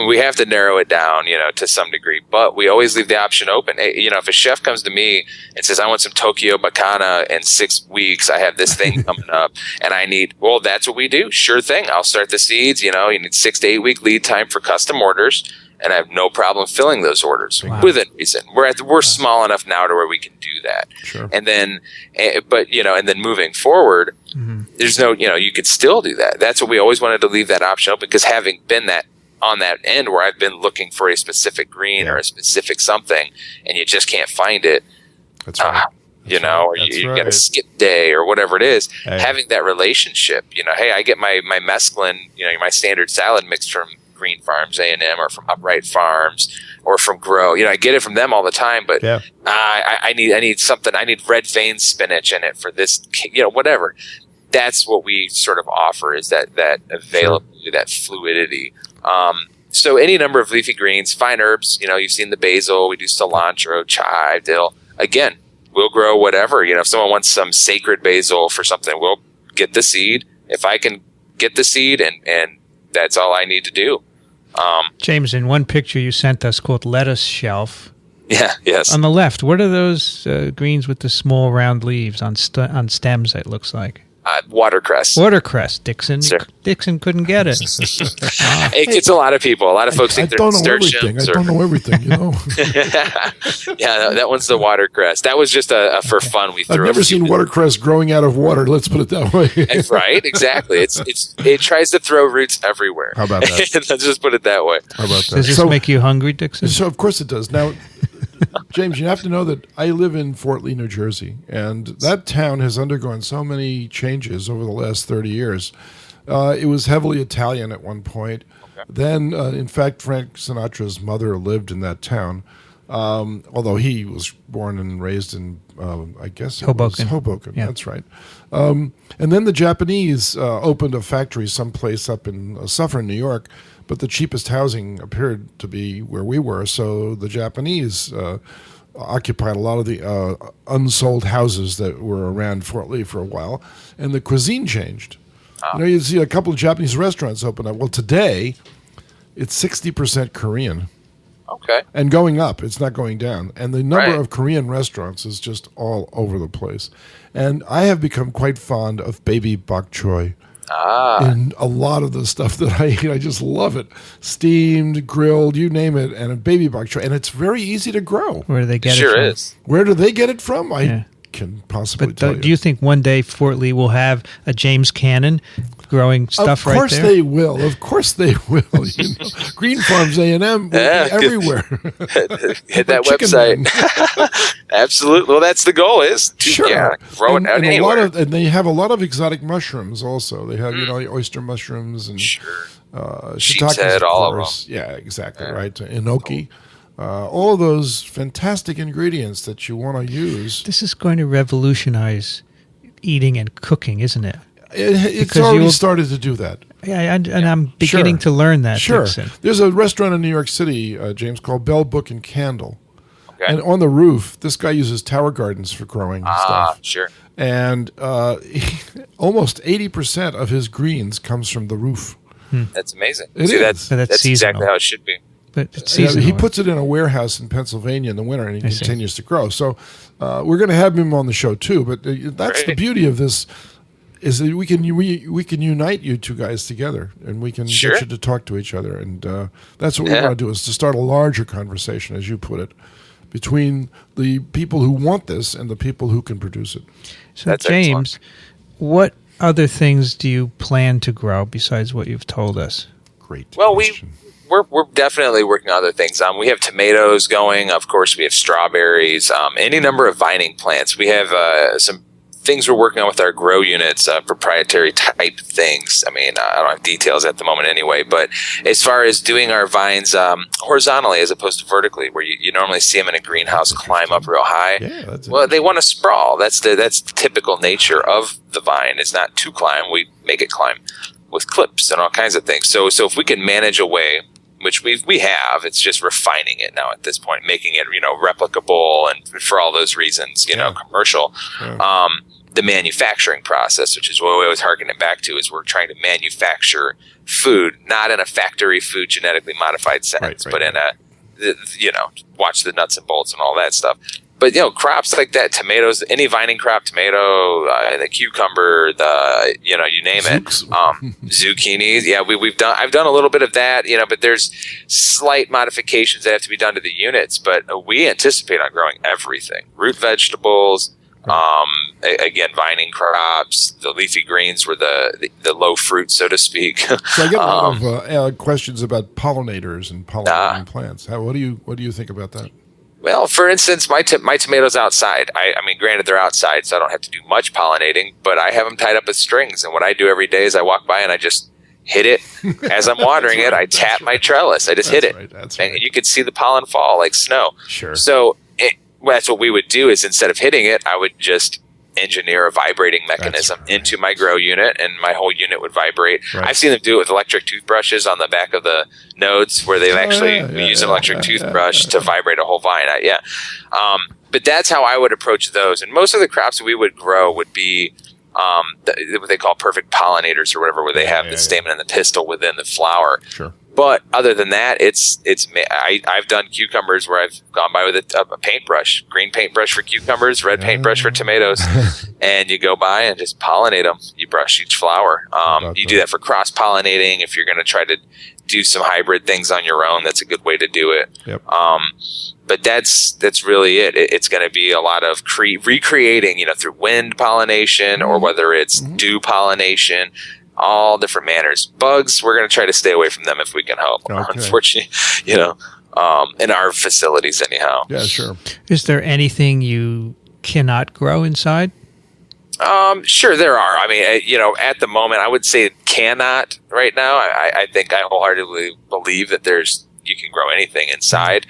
We have to narrow it down, to some degree, but we always leave the option open. Hey, if a chef comes to me and says, I want some Tokyo Bacana in 6 weeks, I have this thing coming up and that's what we do. Sure thing. I'll start the seeds. You need 6 to 8 week lead time for custom orders. And I have no problem filling those orders within reason. We're small enough now to where we can do that. Sure. And then, and then moving forward, there's no, you could still do that. That's what we always wanted to leave that option open, because having been on that end where I've been looking for a specific green or a specific something, and you just can't find it. That's right. Or you get a skip day or whatever it is. Hey. Having that relationship, hey, I get my mesclun, my standard salad mix from Green Farms A&M or from Upright Farms or from Grow. I get it from them all the time, but I need something. I need red vein spinach in it for this, whatever. That's what we sort of offer, is that availability, that fluidity. So any number of leafy greens, fine herbs, you've seen the basil, we do cilantro, chive, dill. Again, we'll grow whatever. If someone wants some sacred basil for something, we'll get the seed. If I can get the seed and that's all I need to do. James, in one picture you sent us called lettuce shelf. Yeah, yes. On the left, what are those greens with the small round leaves on stems, it looks like? Watercress. Yeah. Dickson couldn't get it. It gets a lot of people. A lot of folks think they're nasturtiums. I don't know everything, Yeah, that one's the watercress. That was just for fun. I've never seen watercress growing out of water. Let's put it that way. Right, exactly. It tries to throw roots everywhere. How about that? Let's just put it that way. How about that? Does this make you hungry, Dickson? So of course it does. Now, James, you have to know that I live in Fort Lee, New Jersey, and that town has undergone so many changes over the last 30 years. It was heavily Italian at one point. Okay. Then, in fact, Frank Sinatra's mother lived in that town, although he was born and raised in, I guess, Hoboken. Yeah. That's right. And then the Japanese opened a factory someplace up in Suffern, New York, but the cheapest housing appeared to be where we were, so the Japanese occupied a lot of the unsold houses that were around Fort Lee for a while, and the cuisine changed. You see a couple of Japanese restaurants open up. Well, today, it's 60% Korean. Okay. And going up. It's not going down. And the number of Korean restaurants is just all over the place. And I have become quite fond of baby bok choy. And a lot of the stuff that I eat, I just love it. Steamed, grilled, you name it, and a baby bok choy. And it's very easy to grow. Where do they get it from? Sure is. Where do they get it from? I can possibly tell you. Do you think one day Fort Lee will have a James Cannon growing stuff right there? Of course they will. Of course they will. Green Farms A&M will be everywhere. Hit that website. Absolutely. Well, that's the goal, is to grow it anywhere. And they have a lot of exotic mushrooms also. They have, oyster mushrooms and sheep's head, all of them. Yeah, exactly, right. Enoki. All of those fantastic ingredients that you want to use. This is going to revolutionize eating and cooking, isn't it? It's already started to do that. Yeah, and I'm beginning to learn that. Sure. Dickson. There's a restaurant in New York City, James, called Bell, Book, and Candle. Okay. And on the roof, this guy uses tower gardens for growing stuff. Sure. And almost 80% of his greens comes from the roof. That's amazing. That's exactly how it should be. But it's seasonal. He puts it in a warehouse in Pennsylvania in the winter, and he continues to grow. So we're going to have him on the show too. But that's the beauty of this, is that we can unite you two guys together, and we can get you to talk to each other. And that's what we want to do, is to start a larger conversation, as you put it, between the people who want this and the people who can produce it. So that's James, what other things do you plan to grow besides what you've told us? Great. Well, question. We're definitely working on other things. We have tomatoes going. Of course, we have strawberries. Any number of vining plants. We have some things we're working on with our grow units, proprietary type things. I don't have details at the moment anyway. But as far as doing our vines horizontally as opposed to vertically, where you normally see them in a greenhouse climb up real high. Yeah, they want to sprawl. That's the typical nature of the vine. It's not to climb. We make it climb with clips and all kinds of things. So if we can manage a way, which we have, it's just refining it now at this point, making it replicable, and for all those reasons, commercial. Yeah. the manufacturing process, which is what we always harken it back to, is we're trying to manufacture food, not in a factory food genetically modified sense, but in a, watch the nuts and bolts and all that stuff. But, crops like that, tomatoes, any vining crop, tomato, the cucumber, you name it, zucchini. Yeah, I've done a little bit of that, but there's slight modifications that have to be done to the units. But we anticipate on growing everything: root vegetables, again, vining crops. The leafy greens were the low fruit, so to speak. So I get a lot of questions about pollinators and pollinating plants. What do you think about that? Well, for instance, my tomatoes outside. I mean, granted, they're outside, so I don't have to do much pollinating, but I have them tied up with strings. And what I do every day is I walk by and I just hit it as I'm watering it. I tap my trellis. I just hit it. That's and you can see the pollen fall like snow. Sure. So that's what we would do is instead of hitting it, I would just engineer a vibrating mechanism into my grow unit, and my whole unit would vibrate. I've seen them do it with electric toothbrushes on the back of the nodes, where they use an electric toothbrush to vibrate a whole vine. But that's how I would approach those. And most of the crops that we would grow would be what they call perfect pollinators or whatever, where they have the stamen and the pistil within the flower. Sure. But other than that, I've done cucumbers where I've gone by with a paintbrush, green paintbrush for cucumbers, red paintbrush for tomatoes, and you go by and just pollinate them. You brush each flower. You do that for cross pollinating. If you're going to try to do some hybrid things on your own, that's a good way to do it. Yep. But that's really it. It's going to be a lot of recreating, through wind pollination or whether it's dew pollination. All different manners. Bugs, we're going to try to stay away from them if we can help. Okay. Unfortunately, in our facilities anyhow. Yeah, sure. Is there anything you cannot grow inside? Sure there are. I mean, at the moment, I would say cannot right now. I think I wholeheartedly believe that you can grow anything inside.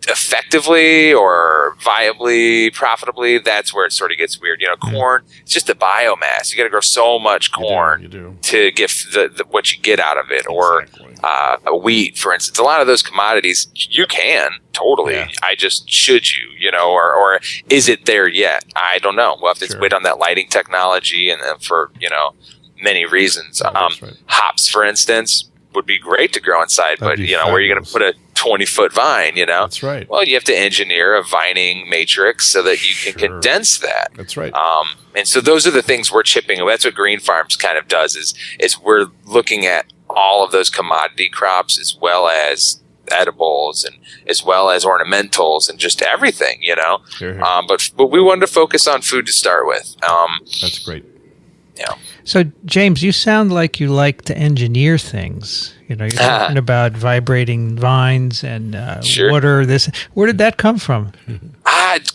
Effectively or viably, profitably, that's where it sort of gets weird. Corn, it's just the biomass. You got to grow so much corn to get what you get out of it. Exactly. Or wheat, for instance. A lot of those commodities, you can totally. Yeah. I just should you, or is it there yet? I don't know. We'll have to wait on that lighting technology and for many reasons. Hops, for instance, would be great to grow inside, but where are you going to put a 20-foot vine, That's right. Well, you have to engineer a vining matrix so that you can condense that. That's right. And so those are the things we're chipping. That's what Green Farms kind of does is we're looking at all of those commodity crops as well as edibles and as well as ornamentals and just everything, Sure. But we wanted to focus on food to start with. That's great. Yeah. So, James, you sound like you like to engineer things. You're talking about vibrating vines and water. Where did that come from?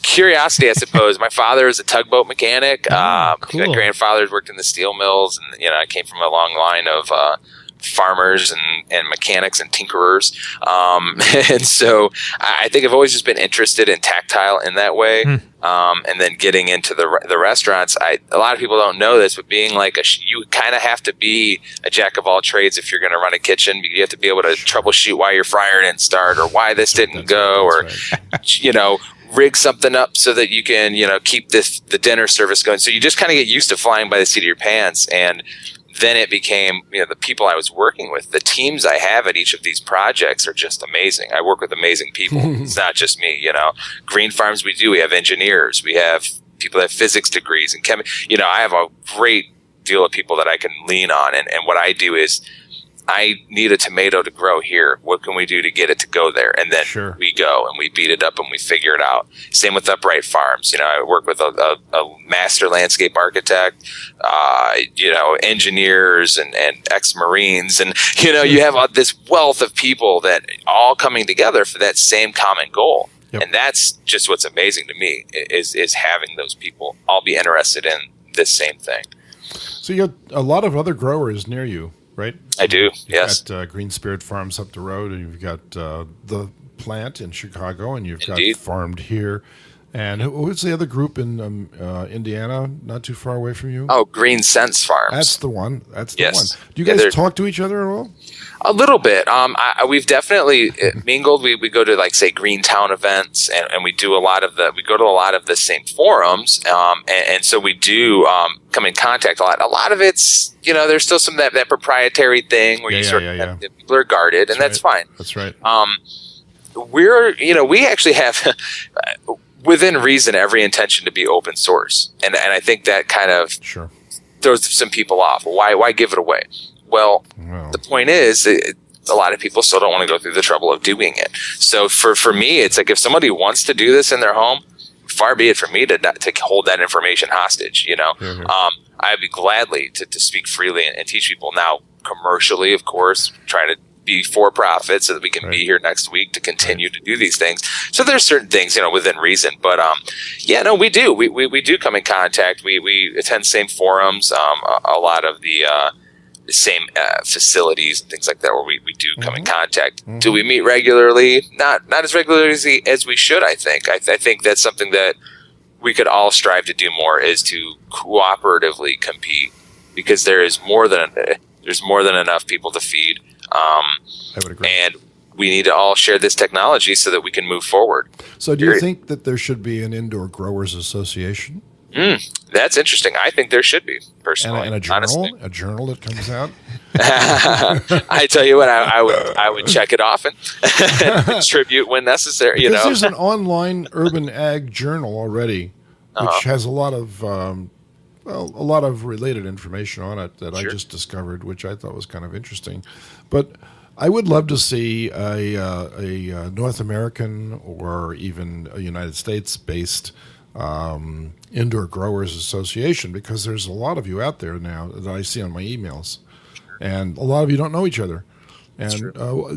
Curiosity, I suppose. My father is a tugboat mechanic. Cool. My grandfather's worked in the steel mills, and I came from a long line of farmers and mechanics and tinkerers. And so I think I've always just been interested in tactile in that way. And then getting into the restaurants, a lot of people don't know this, but being like you kind of have to be a jack of all trades if you're going to run a kitchen. You have to be able to troubleshoot why your fryer didn't start or why this didn't go, rig something up so that you can, keep the dinner service going. So you just kind of get used to flying by the seat of your pants. And then it became, the people I was working with, the teams I have at each of these projects are just amazing. I work with amazing people. It's not just me, Green Farms, we have engineers, we have people that have physics degrees and I have a great deal of people that I can lean on. And what I do is I need a tomato to grow here. What can we do to get it to go there? And then we go and we beat it up and we figure it out. Same with Upright Farms. I work with a master landscape architect, engineers and ex-Marines. And, you have this wealth of people that all coming together for that same common goal. Yep. And that's just what's amazing to me is having those people all be interested in this same thing. So you have a lot of other growers near you, right? I do, You've yes. got Green Spirit Farms up the road, and you've got the plant in Chicago, and you've Indeed. got Farmed here. And who's the other group in Indiana, not too far away from you? Oh, Green Sense Farms. That's the one. That's the Yes. one. Do you guys talk to each other at all? A little bit. We've definitely mingled. We go to, like, say, Greentown events, and we do we go to a lot of the same forums, and so we do come in contact a lot. A lot of it's, there's still some that proprietary thing where people are guarded, and that's fine. That's right. We actually have, within reason, every intention to be open source, and I think that kind of throws some people off. Why give it away? Well, the point is, a lot of people still don't want to go through the trouble of doing it. So for me, it's like, if somebody wants to do this in their home, far be it for me to hold that information hostage. I'd be gladly to speak freely and teach people. Now, commercially, of course, trying to be for profit so that we can be here next week to continue to do these things. So there's certain things, within reason. But we do. We do come in contact. We attend same forums. A lot of the same facilities and things like that where we do come in contact. Do we meet regularly? Not as regularly as we should, I think. I think that's something that we could all strive to do more, is to cooperatively compete, because there's more than enough people to feed. I would agree. And we need to all share this technology so that we can move forward. So do you think that there should be an indoor growers association? That's interesting. I think there should be, personally. And a journal that comes out. I tell you what, I would check it off and contribute when necessary. Because there's an online urban ag journal already, which has a lot of related information on it that I just discovered, which I thought was kind of interesting. But I would love to see a North American or even a United States-based Indoor Growers Association, because there's a lot of you out there now that I see on my emails, and a lot of you don't know each other, and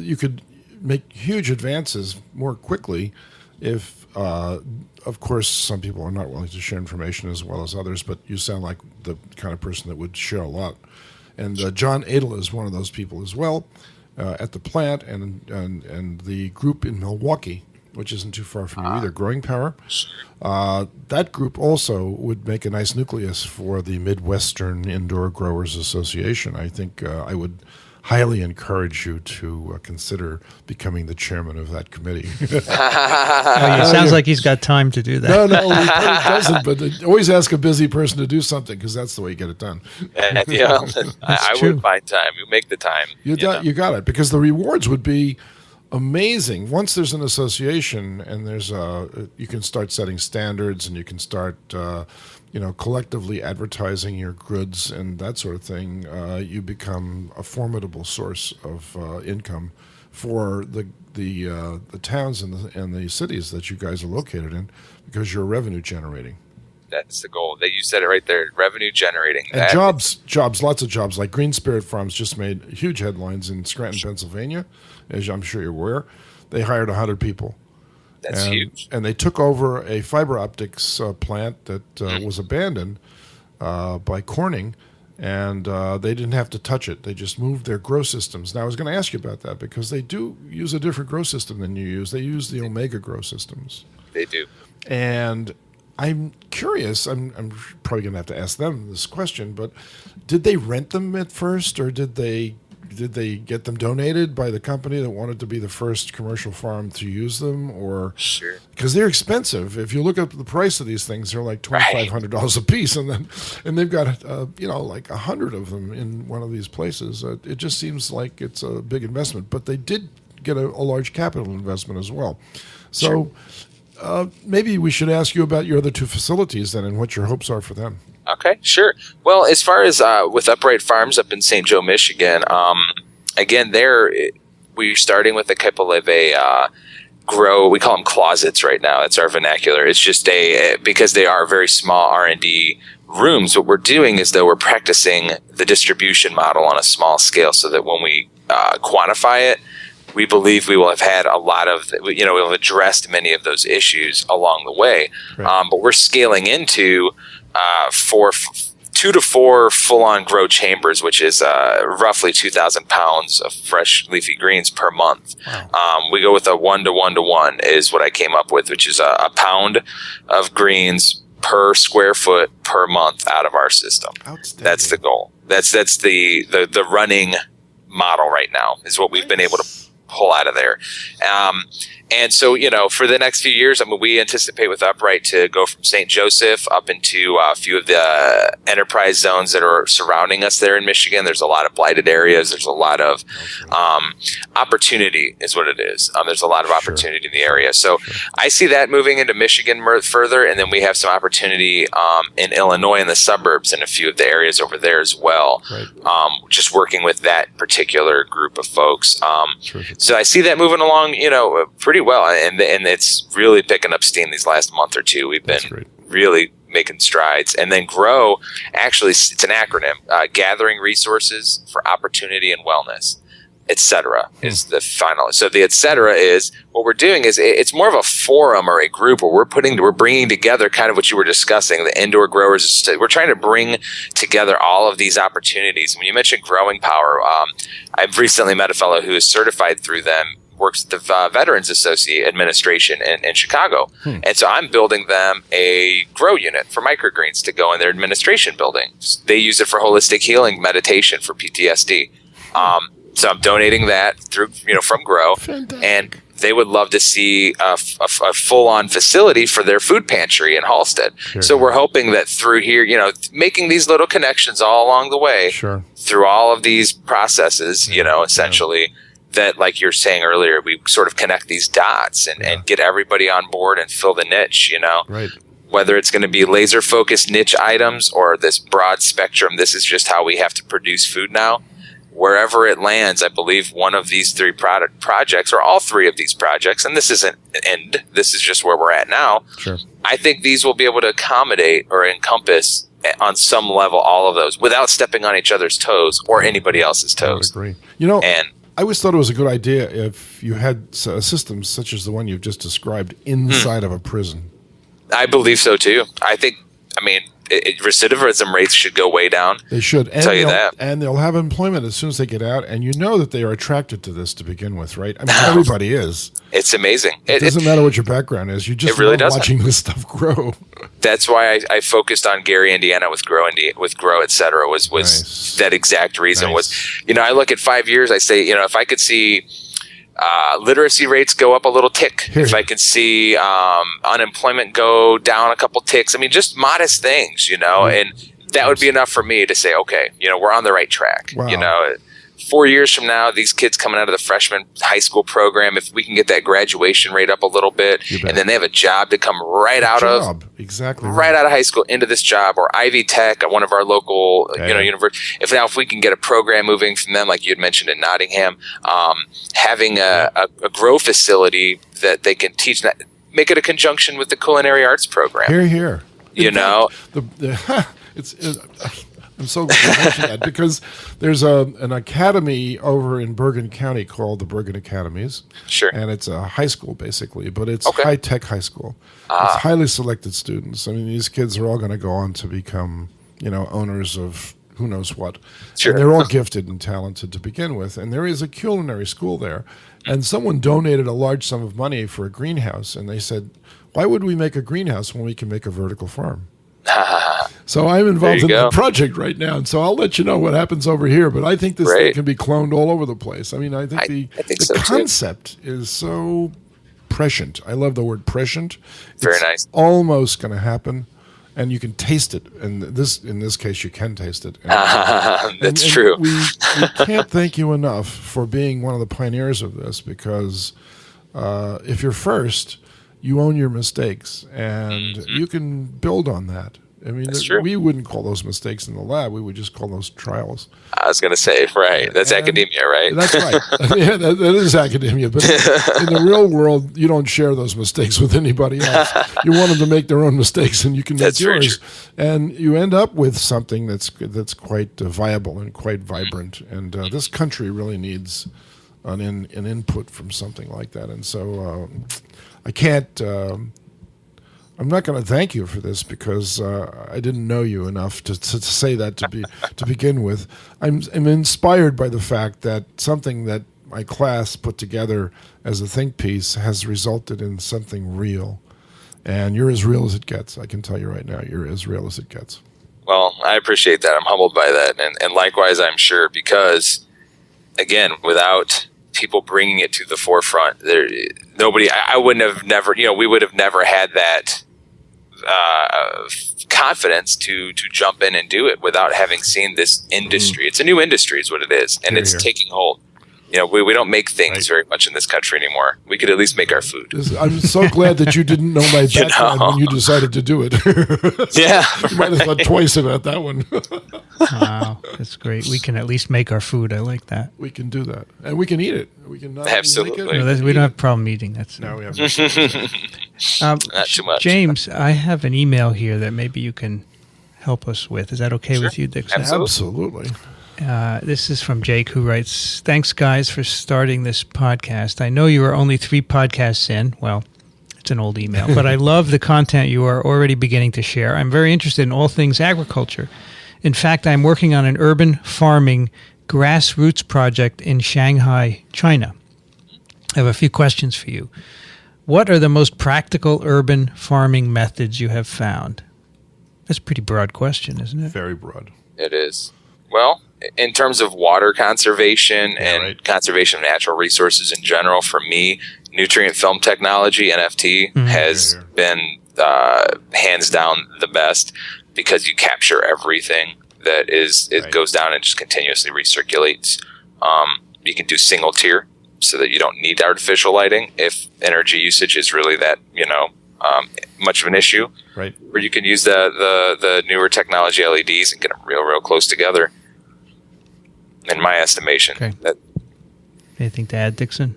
you could make huge advances more quickly if, of course, some people are not willing to share information as well as others, but you sound like the kind of person that would share a lot. And John Adel is one of those people as well at the plant, and the group in Milwaukee, which isn't too far from you either, Growing Power. That group also would make a nice nucleus for the Midwestern Indoor Growers Association. I think I would highly encourage you to consider becoming the chairman of that committee. It sounds like he's got time to do that. No, he probably doesn't, but always ask a busy person to do something, because that's the way you get it done. I would find time. You make the time. You got it, because the rewards would be amazing. Once there's an association and there's you can start setting standards, and you can start collectively advertising your goods and that sort of thing. You become a formidable source of income for the towns and the cities that you guys are located in, because you're revenue generating. That's the goal. You said it right there. Revenue generating. And jobs, lots of jobs. Like Green Spirit Farms just made huge headlines in Scranton, Pennsylvania, as I'm sure you're aware. They hired 100 people. That's huge. And they took over a fiber optics plant that was abandoned by Corning, and they didn't have to touch it. They just moved their grow systems. Now, I was going to ask you about that, because they do use a different grow system than you use. They use the Omega grow systems. They do. And I'm curious, I'm probably going to have to ask them this question, but did they rent them at first, or did they get them donated by the company that wanted to be the first commercial farm to use them? Or because they're expensive. If you look up the price of these things, they're like $2,500 a piece, and they've got like 100 of them in one of these places. It just seems like it's a big investment, but they did get a large capital investment as well. So maybe we should ask you about your other two facilities then, and what your hopes are for them. Okay, sure. Well, as far as with Upright Farms up in St. Joe, Michigan, again, we're starting with a couple of grow. We call them closets right now. That's our vernacular. It's just because they are very small R&D rooms. What we're doing is, though, we're practicing the distribution model on a small scale, so that when we quantify it, we believe we will have had a lot of, we'll have addressed many of those issues along the way. Right. But we're scaling into 2 to 4 full-on grow chambers, which is roughly 2,000 pounds of fresh leafy greens per month. Wow. We go with a 1 to 1 to 1 is what I came up with, which is a pound of greens per square foot per month out of our system. Outstanding. That's the goal. That's the running model right now is what we've been able to pull out of there. And so, for the next few years, we anticipate with Upright to go from St. Joseph up into a few of the enterprise zones that are surrounding us there in Michigan. There's a lot of blighted areas. There's a lot of opportunity is what it is. There's a lot of opportunity in the area. So I see that moving into Michigan further, and then we have some opportunity in Illinois in the suburbs and a few of the areas over there as well. Right. Just working with that particular group of folks. So I see that moving along, pretty well, and it's really picking up steam these last month or two. We've been really making strides. And then GROW, actually, it's an acronym, Gathering Resources for Opportunity and Wellness, etc. is the final. So the etc. is what we're doing is it's more of a forum or a group where we're bringing together kind of what you were discussing, the indoor growers. We're trying to bring together all of these opportunities. When you mentioned Growing Power, I've recently met a fellow who is certified through them, works at the Veterans Association Administration in Chicago. And so I'm building them a grow unit for microgreens to go in their administration building. They use it for holistic healing meditation for PTSD. So I'm donating that through, from GROW. Fantastic. And they would love to see a full-on facility for their food pantry in Halstead. Sure. So we're hoping that through here, making these little connections all along the way, through all of these processes, essentially, that, like you're saying earlier, we sort of connect these dots and get everybody on board and fill the niche, Right. Whether it's going to be laser-focused niche items or this broad spectrum, this is just how we have to produce food now. Wherever it lands, I believe one of these 3 projects, or all 3 of these projects, and this isn't an end, this is just where we're at now. Sure. I think these will be able to accommodate or encompass on some level all of those without stepping on each other's toes or anybody else's toes. I agree. And I always thought it was a good idea if you had systems such as the one you've just described inside of a prison. I believe so too. Recidivism rates should go way down. They should. And tell you that. And they'll have employment as soon as they get out, and that they are attracted to this to begin with, right? Everybody is. It's amazing. It doesn't matter what your background is. You just really love watching this stuff grow. That's why I focused on Gary, Indiana with Grow, etc. Was nice. That exact reason was, I look at 5 years, I say, if I could see literacy rates go up a little tick, if I can see unemployment go down a couple ticks, just modest things, and that would be enough for me to say, okay, we're on the right track. Wow. 4 years from now, these kids coming out of the freshman high school program, if we can get that graduation rate up a little bit, and then they have a job to come right out of high school into this job, or Ivy Tech at one of our local, universities. If we can get a program moving from them, like you had mentioned in Nottingham, having a grow facility that they can teach, make it a conjunction with the culinary arts program. Here. I'm so glad you mentioned that because there's an academy over in Bergen County called the Bergen Academies. Sure. And it's a high school, basically, but it's high-tech high school. It's highly selected students. These kids are all going to go on to become, owners of who knows what. Sure. And they're all gifted and talented to begin with. And there is a culinary school there. And someone donated a large sum of money for a greenhouse. And they said, why would we make a greenhouse when we can make a vertical farm? So I'm involved in that project right now, and so I'll let you know what happens over here. But I think this thing can be cloned all over the place. I think the concept is so prescient. I love the word prescient. Very nice. Almost going to happen, and you can taste it. And in this case, you can taste it. That's true. We can't thank you enough for being one of the pioneers of this, because if you're first, you own your mistakes, and you can build on that. That's true. We wouldn't call those mistakes in the lab. We would just call those trials. I was going to say, right. That's academia, right? That's right. Yeah, that is academia. But in the real world, you don't share those mistakes with anybody else. You want them to make their own mistakes, and you can make yours. And you end up with something that's quite viable and quite vibrant. And this country really needs an input from something like that. And so I can't I'm not going to thank you for this because I didn't know you enough to say that to begin with. I'm inspired by the fact that something that my class put together as a think piece has resulted in something real. And you're as real as it gets. I can tell you right now, you're as real as it gets. Well, I appreciate that. I'm humbled by that. And likewise, I'm sure, because, again, without people bringing it to the forefront, I wouldn't have never, we would have never had that confidence to jump in and do it without having seen this industry. It's a new industry is what it is, and it's taking hold. We don't make things very much in this country anymore. We could at least make our food. I'm so glad that you didn't know my background when you decided to do it. Yeah. You might have thought twice about that one. Wow, that's great. We can at least make our food. I like that. We can do that. And we can eat it. We can not Absolutely. Make it, No, we don't have a problem eating. No, we have not too much. James, I have an email here that maybe you can help us with. Is that okay with you, Dickson? Absolutely. This is from Jake, who writes, "Thanks, guys, for starting this podcast. I know you are only 3 podcasts in." Well, it's an old email, but I love the content you are already beginning to share. I'm very interested in all things agriculture. In fact, I'm working on an urban farming grassroots project in Shanghai, China. I have a few questions for you. What are the most practical urban farming methods you have found? That's a pretty broad question, isn't it? Very broad. It is. Well, in terms of water conservation and conservation of natural resources in general, for me, nutrient film technology, NFT, has been hands down the best, because you capture everything that goes down and just continuously recirculates. You can do single tier so that you don't need artificial lighting if energy usage is really that, much of an issue. Right. Or you can use the newer technology LEDs and get them real close together. In my estimation. Okay. Anything to add, Dickson?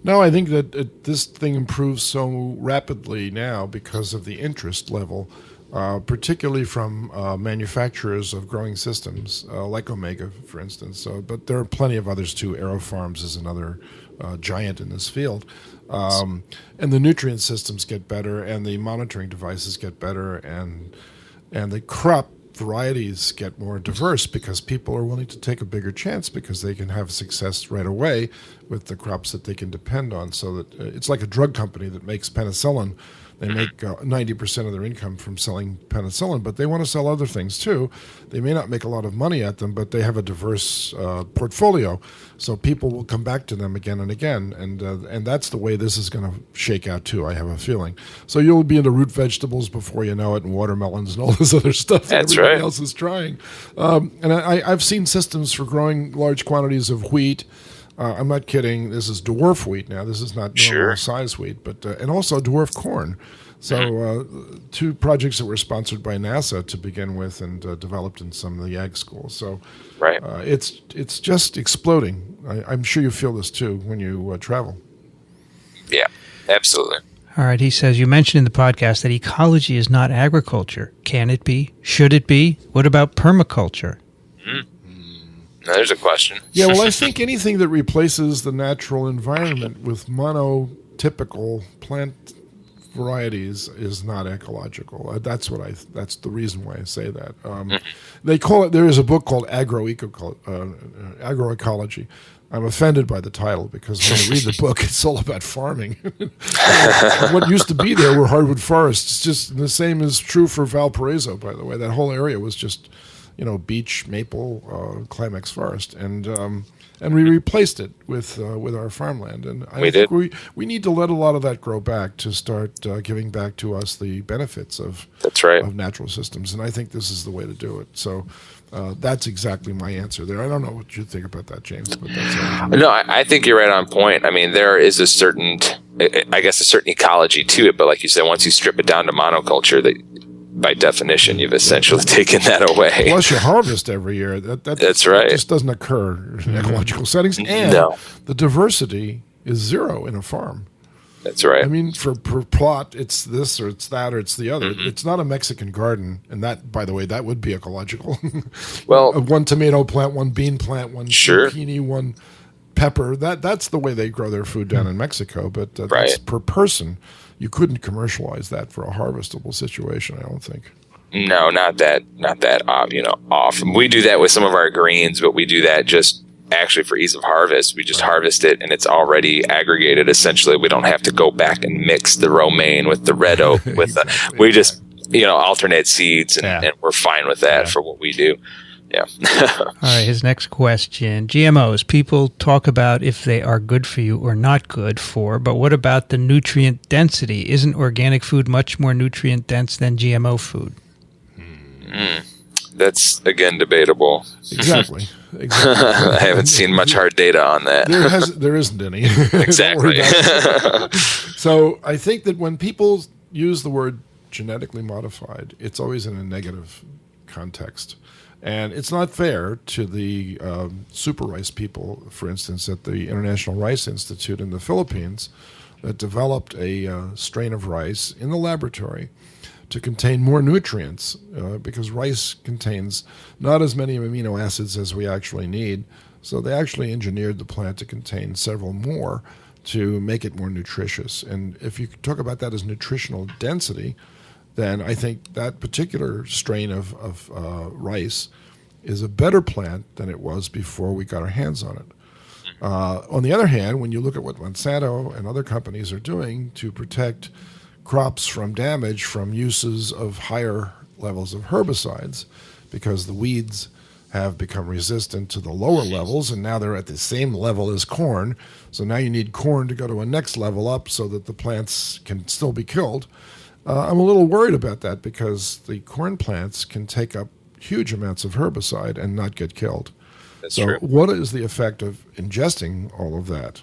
No, I think that this thing improves so rapidly now because of the interest level, particularly from manufacturers of growing systems, like Omega, for instance. But there are plenty of others too. AeroFarms is another giant in this field. And the nutrient systems get better, and the monitoring devices get better, and the crop varieties get more diverse because people are willing to take a bigger chance because they can have success right away with the crops that they can depend on. So that it's like a drug company that makes penicillin. They make 90% of their income from selling penicillin, but they want to sell other things too. They may not make a lot of money at them, but they have a diverse portfolio. So people will come back to them again and again, and that's the way this is going to shake out too, I have a feeling. So you'll be into root vegetables before you know it, and watermelons and all this other stuff that everybody else is trying. And I've seen systems for growing large quantities of wheat. I'm not kidding. This is dwarf wheat now. This is not normal size wheat, but and also dwarf corn. So 2 projects that were sponsored by NASA to begin with, and developed in some of the ag schools. So it's just exploding. I'm sure you feel this too when you travel. Yeah, absolutely. All right. He says, you mentioned in the podcast that ecology is not agriculture. Can it be? Should it be? What about permaculture? Now, there's a question. Yeah, well, I think anything that replaces the natural environment with monotypical plant varieties is not ecological. That's the reason why I say that. They call it. There is a book called Agroecology. I'm offended by the title because when you read the book, it's all about farming. What used to be there were hardwood forests. It's just the same is true for Valparaiso, by the way. That whole area was just beech, maple, climax forest, and we replaced it with our farmland. And I think we need to let a lot of that grow back to start giving back to us the benefits of natural systems. And I think this is the way to do it. So that's exactly my answer there. I don't know what you think about that, James, but that's No, I think you're right on point. I mean, there is a certain ecology to it, but like you said, once you strip it down to monoculture, by definition, you've essentially taken that away. Plus, you harvest every year. That's right. It just doesn't occur in ecological settings. And the diversity is 0 in a farm. That's right. I mean, per plot, it's this or it's that or it's the other. It's not a Mexican garden. And that, by the way, that would be ecological. Well, 1 tomato plant, 1 bean plant, 1 zucchini, 1 pepper. That's the way they grow their food down in Mexico. But that's per person. you couldn't commercialize that for a harvestable situation, I don't think. No, not that off. We do that with some of our greens, but we do that just actually for ease of harvest. We just harvest it and it's already aggregated. Essentially, we don't have to go back and mix the romaine with the red oak with we just alternate seeds and we're fine with that for what we do. Yeah. All right, his next question. GMOs, people talk about if they are good for you or not good for, but what about the nutrient density? Isn't organic food much more nutrient dense than GMO food? That's, again, debatable. Exactly. I haven't seen much hard data on that. There isn't any. Exactly. So I think that when people use the word genetically modified, it's always in a negative context. And it's not fair to the super rice people, for instance, at the International Rice Institute in the Philippines that developed a strain of rice in the laboratory to contain more nutrients because rice contains not as many amino acids as we actually need. So they actually engineered the plant to contain several more to make it more nutritious. And if you talk about that as nutritional density, then I think that particular strain of rice is a better plant than it was before we got our hands on it. On the other hand, when you look at what Monsanto and other companies are doing to protect crops from damage from uses of higher levels of herbicides, because the weeds have become resistant to the lower levels, and now they're at the same level as corn. So now you need corn to go to a next level up so that the plants can still be killed. I'm a little worried about that because the corn plants can take up huge amounts of herbicide and not get killed. That's so true. What is the effect of ingesting all of that?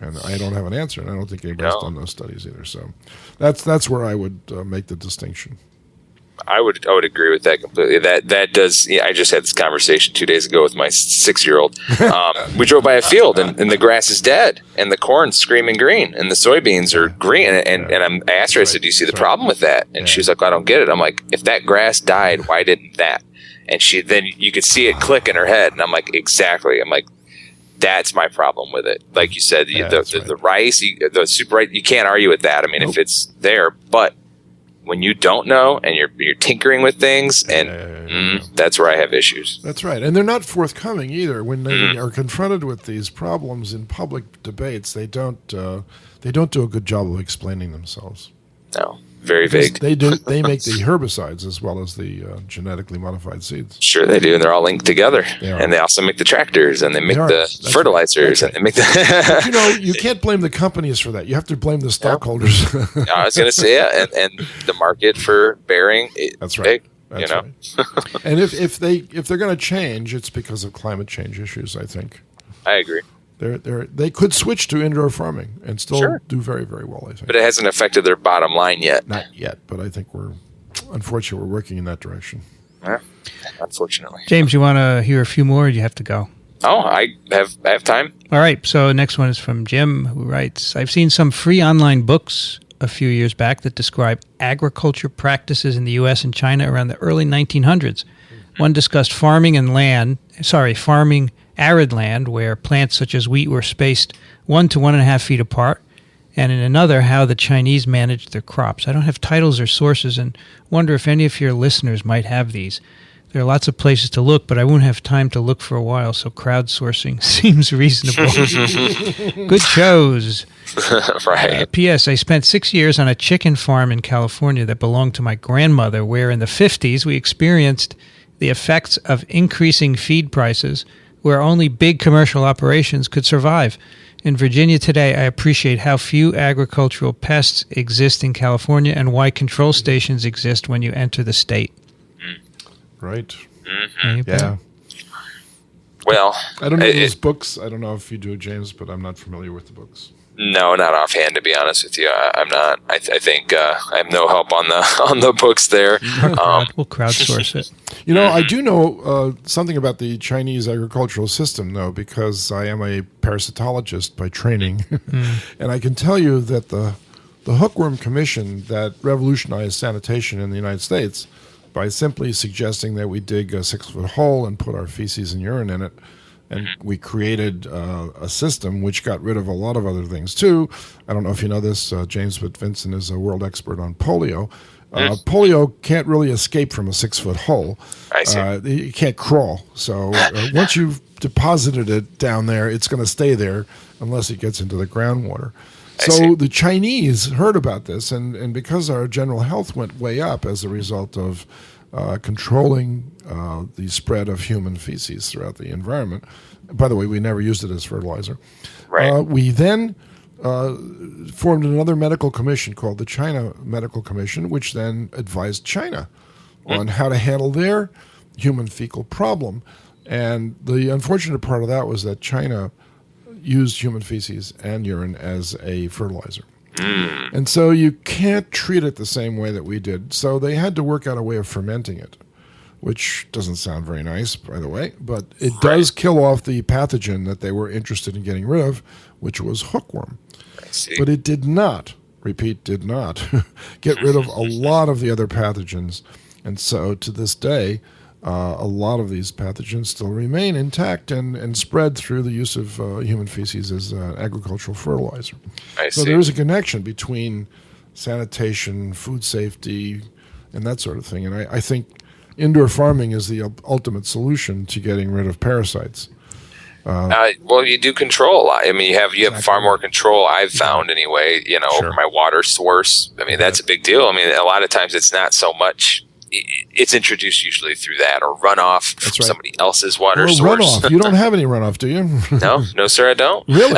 And I don't have an answer, and I don't think anybody's done those studies either. So that's where I would make the distinction. I would agree with that completely. That does. Yeah, I just had this conversation 2 days ago with my 6-year-old. We drove by a field and the grass is dead and the corn's screaming green and the soybeans are green. And I asked her, I said, "Do you see the problem with that?" And she's like, "I don't get it." I'm like, "If that grass died, why didn't that?" And then you could see it click in her head. And I'm like, "Exactly." I'm like, that's my problem with it. Like you said, the rice, the super rice, you can't argue with that. I mean, if it's there, but when you don't know and you're tinkering with things, and that's where I have issues. That's right. And they're not forthcoming either. When they are confronted with these problems in public debates, they don't do a good job of explaining themselves. No, very vague. They make the herbicides as well as the genetically modified seeds. Sure they do, and they're all linked together. And they also make the tractors, and they make the fertilizers, and they make the... But you can't blame the companies for that. You have to blame the stockholders. I was going to say, and the market for bearing. That's right. Big, That's right. And if they're going to change, it's because of climate change issues, I think. I agree. They could switch to indoor farming and still do very, very well, I think. But it hasn't affected their bottom line yet. Not yet, but I think unfortunately, we're working in that direction. Unfortunately. James, you want to hear a few more, or do you have to go? Oh, I have time. All right, so next one is from Jim, who writes, I've seen some free online books a few years back that describe agriculture practices in the U.S. and China around the early 1900s. One discussed farming arid land where plants such as wheat were spaced 1 to 1.5 feet apart, and in another, how the Chinese managed their crops. I don't have titles or sources and wonder if any of your listeners might have these. There are lots of places to look, but I won't have time to look for a while, so crowdsourcing seems reasonable. Good shows. Right. P.S. I spent 6 years on a chicken farm in California that belonged to my grandmother, where in the 50s we experienced the effects of increasing feed prices where only big commercial operations could survive. In Virginia today, I appreciate how few agricultural pests exist in California and why control stations exist when you enter the state. Right. Mm-hmm. Yeah. Well, I don't know those books. I don't know if you do, James, but I'm not familiar with the books. No, not offhand, to be honest with you. I'm not. I think I have no help on the books there. We'll crowdsource it. I do know something about the Chinese agricultural system, though, because I am a parasitologist by training. And I can tell you that the Hookworm Commission that revolutionized sanitation in the United States by simply suggesting that we dig a 6-foot hole and put our feces and urine in it, And we created a system which got rid of a lot of other things, too. I don't know if you know this. James Vincent is a world expert on polio. Polio can't really escape from a 6-foot hole. I see. It can't crawl. So once you've deposited it down there, it's going to stay there unless it gets into the groundwater. So the Chinese heard about this, and because our general health went way up as a result of controlling the spread of human feces throughout the environment. By the way, we never used it as fertilizer. Right. We then formed another medical commission called the China Medical Commission, which then advised China on how to handle their human fecal problem. And the unfortunate part of that was that China used human feces and urine as a fertilizer. And so you can't treat it the same way that we did. So they had to work out a way of fermenting it, which doesn't sound very nice, by the way, but it does kill off the pathogen that they were interested in getting rid of, which was hookworm. But it did not, repeat, did not, get rid of a lot of the other pathogens. And so to this day, a lot of these pathogens still remain intact and spread through the use of human feces as agricultural fertilizer. So there is a connection between sanitation, food safety, and that sort of thing. And I think indoor farming is the ultimate solution to getting rid of parasites. Well, you do control a lot. I mean, you have far more control, I've found anyway, over my water source. I mean, that's a big deal. I mean, a lot of times it's not so much. It's introduced usually through that or runoff from somebody else's water source. Runoff. You don't have any runoff, do you? No, sir, I don't. Really?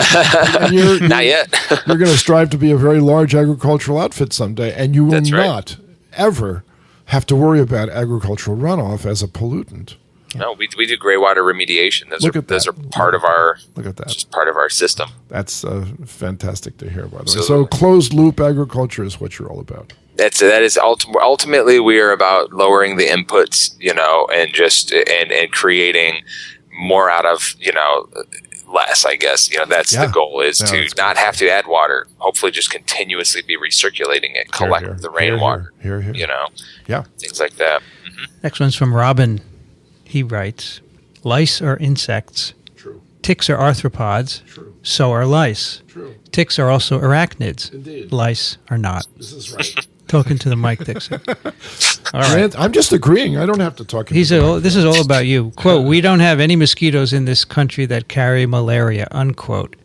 Not yet. You're going to strive to be a very large agricultural outfit someday, and you will not ever have to worry about agricultural runoff as a pollutant. No, we do gray water remediation. Those are part of our. Look at that. Just part of our system. That's fantastic to hear, by the way. So closed loop agriculture is what you're all about. That is ultimately we are about lowering the inputs, and just and creating more out of less. I guess that's the goal is to not have to add water. Hopefully, just continuously be recirculating it, collect the rainwater. Here. Things like that. Mm-hmm. Next one's from Robin. He writes, lice are insects. True. Ticks are arthropods. True. So are lice. True. Ticks are also arachnids. Indeed. Lice are not. This is right. Talking to the mic, Dickson. All right. I'm just agreeing. I don't have to talk. This is all about you. Quote, we don't have any mosquitoes in this country that carry malaria, unquote.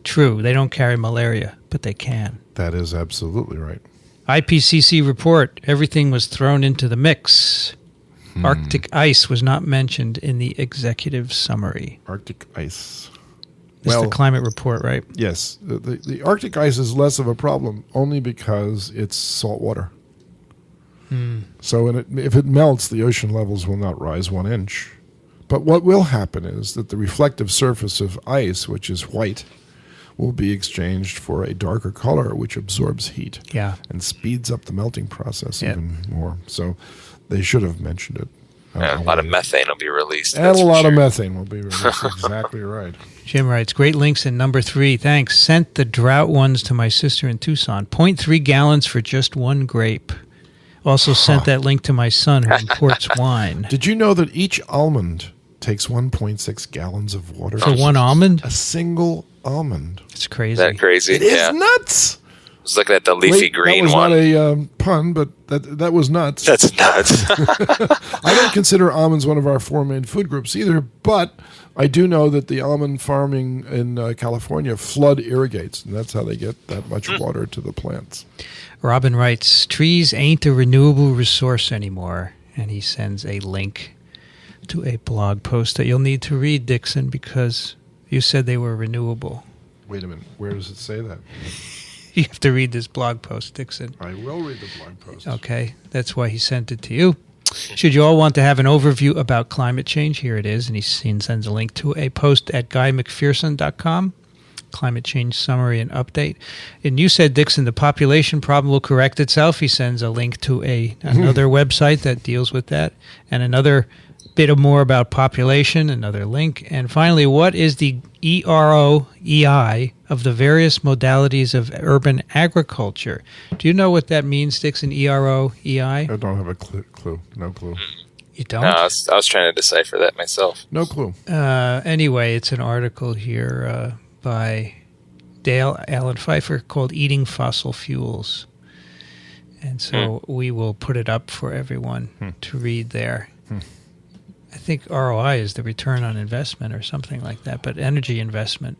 True, they don't carry malaria, but they can. That is absolutely right. IPCC report, everything was thrown into the mix. Arctic ice was not mentioned in the executive summary. Arctic ice. It's the climate report, right? Yes. The Arctic ice is less of a problem only because it's salt water. So if it melts, the ocean levels will not rise 1 inch. But what will happen is that the reflective surface of ice, which is white, will be exchanged for a darker color, which absorbs heat and speeds up the melting process even more. So they should have mentioned it. A lot of methane will be released. And a lot of methane will be released. Exactly right. Jim writes, great links in number 3. Thanks. Sent the drought ones to my sister in Tucson. 0.3 gallons for just 1 grape. Also sent that link to my son who imports wine. Did you know that each almond takes 1.6 gallons of water? For one almond? A single almond. It's crazy. Is that crazy? It is nuts. I was looking at the leafy green one. That was not a pun, but that was nuts. That's nuts. I don't consider almonds one of our 4 main food groups either, but I do know that the almond farming in California flood irrigates, and that's how they get that much water to the plants. Robin writes, trees ain't a renewable resource anymore, and he sends a link to a blog post that you'll need to read, Dickson, because you said they were renewable. Wait a minute. Where does it say that? You have to read this blog post, Dickson. I will read the blog post. Okay, that's why he sent it to you. Should you all want to have an overview about climate change, here it is, and he sends a link to a post at guymcpherson.com, climate change summary and update. And you said, Dickson, the population problem will correct itself. He sends a link to another website that deals with that, and another bit of more about population, another link. And finally, what is the ERO-EI of the various modalities of urban agriculture? Do you know what that means, Dickson, ERO-EI? I don't have a clue. No clue. You don't? No, I was trying to decipher that myself. No clue. Anyway, it's an article here by Dale Allen Pfeiffer called Eating Fossil Fuels. And so we will put it up for everyone to read there. I think ROI is the return on investment or something like that, but energy investment.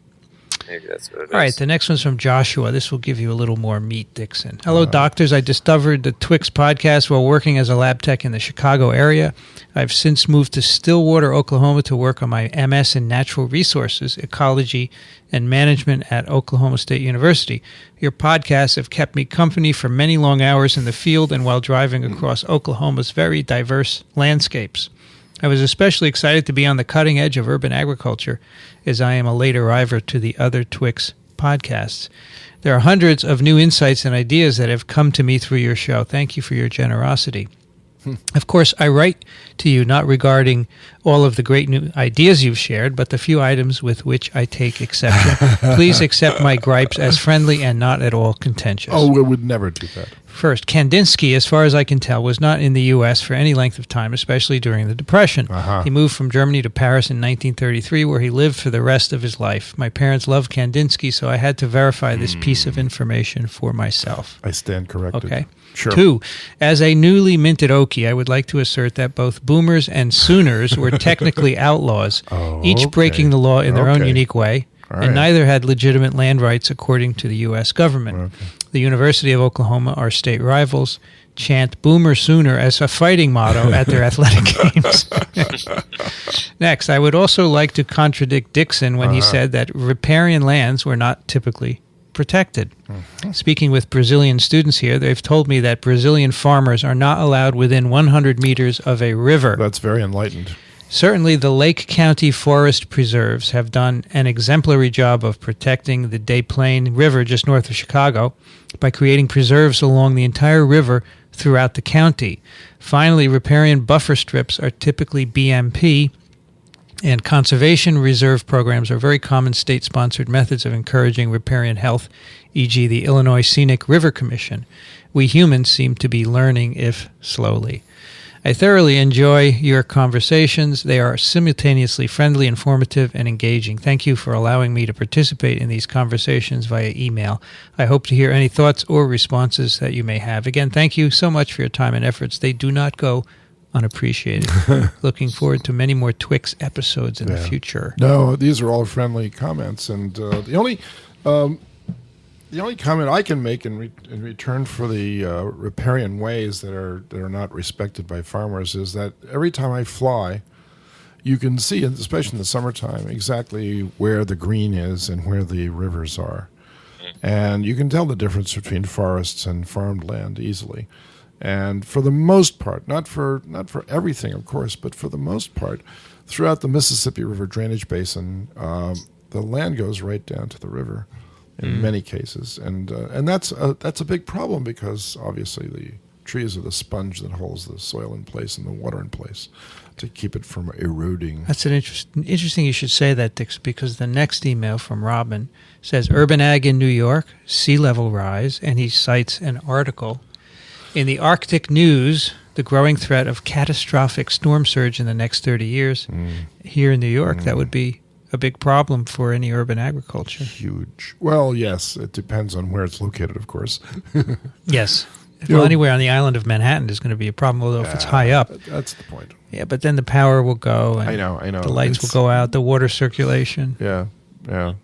Maybe that's what it is. All right, the next one's from Joshua. This will give you a little more meat, Dickson. Hello, doctors. I discovered the Twix podcast while working as a lab tech in the Chicago area. I've since moved to Stillwater, Oklahoma to work on my MS in natural resources, ecology, and management at Oklahoma State University. Your podcasts have kept me company for many long hours in the field and while driving across Oklahoma's very diverse landscapes. I was especially excited to be on the cutting edge of urban agriculture, as I am a late arriver to the other Twix podcasts. There are hundreds of new insights and ideas that have come to me through your show. Thank you for your generosity. Of course, I write to you not regarding all of the great new ideas you've shared, but the few items with which I take exception. Please accept my gripes as friendly and not at all contentious. Oh, we would never do that. First, Kandinsky, as far as I can tell, was not in the U.S. for any length of time, especially during the Depression. He moved from Germany to Paris in 1933, where he lived for the rest of his life. My parents loved Kandinsky, so I had to verify this piece of information for myself. I stand corrected. Okay. Sure. 2, as a newly minted Okie, I would like to assert that both boomers and Sooners were technically outlaws, each breaking the law in their own unique way, and neither had legitimate land rights according to the U.S. government. The University of Oklahoma, our state rivals, chant Boomer Sooner as a fighting motto at their athletic games. Next, I would also like to contradict Dickson when he said that riparian lands were not typically protected. Speaking with Brazilian students here, they've told me that Brazilian farmers are not allowed within 100 meters of a river. That's very enlightened. Certainly, the Lake County Forest Preserves have done an exemplary job of protecting the Des Plaines River just north of Chicago by creating preserves along the entire river throughout the county. Finally, riparian buffer strips are typically BMP, and conservation reserve programs are very common state-sponsored methods of encouraging riparian health, e.g. the Illinois Scenic River Commission. We humans seem to be learning, if slowly. I thoroughly enjoy your conversations. They are simultaneously friendly, informative, and engaging. Thank you for allowing me to participate in these conversations via email. I hope to hear any thoughts or responses that you may have. Again, thank you so much for your time and efforts. They do not go unappreciated. Looking forward to many more Twix episodes in the future. No, these are all friendly comments, and the only comment I can make in return for the riparian ways that are not respected by farmers is that every time I fly, you can see, especially in the summertime, exactly where the green is and where the rivers are, and you can tell the difference between forests and farmed land easily. And for the most part, not for everything, of course, but for the most part, throughout the Mississippi River drainage basin, the land goes right down to the river in many cases, and that's a big problem because obviously the trees are the sponge that holds the soil in place and the water in place to keep it from eroding. That's an interesting you should say that, Dix, because the next email from Robin says urban ag in New York, sea level rise, and he cites an article in the Arctic News, the growing threat of catastrophic storm surge in the next 30 years. Here in New York, that would be a big problem for any urban agriculture. Huge. Well, yes, it depends on where it's located, of course. Yes. Well, anywhere on the island of Manhattan is going to be a problem, although if it's high up. That's the point. Yeah, but then the power will go. And I know. The lights will go out, the water circulation. Yeah.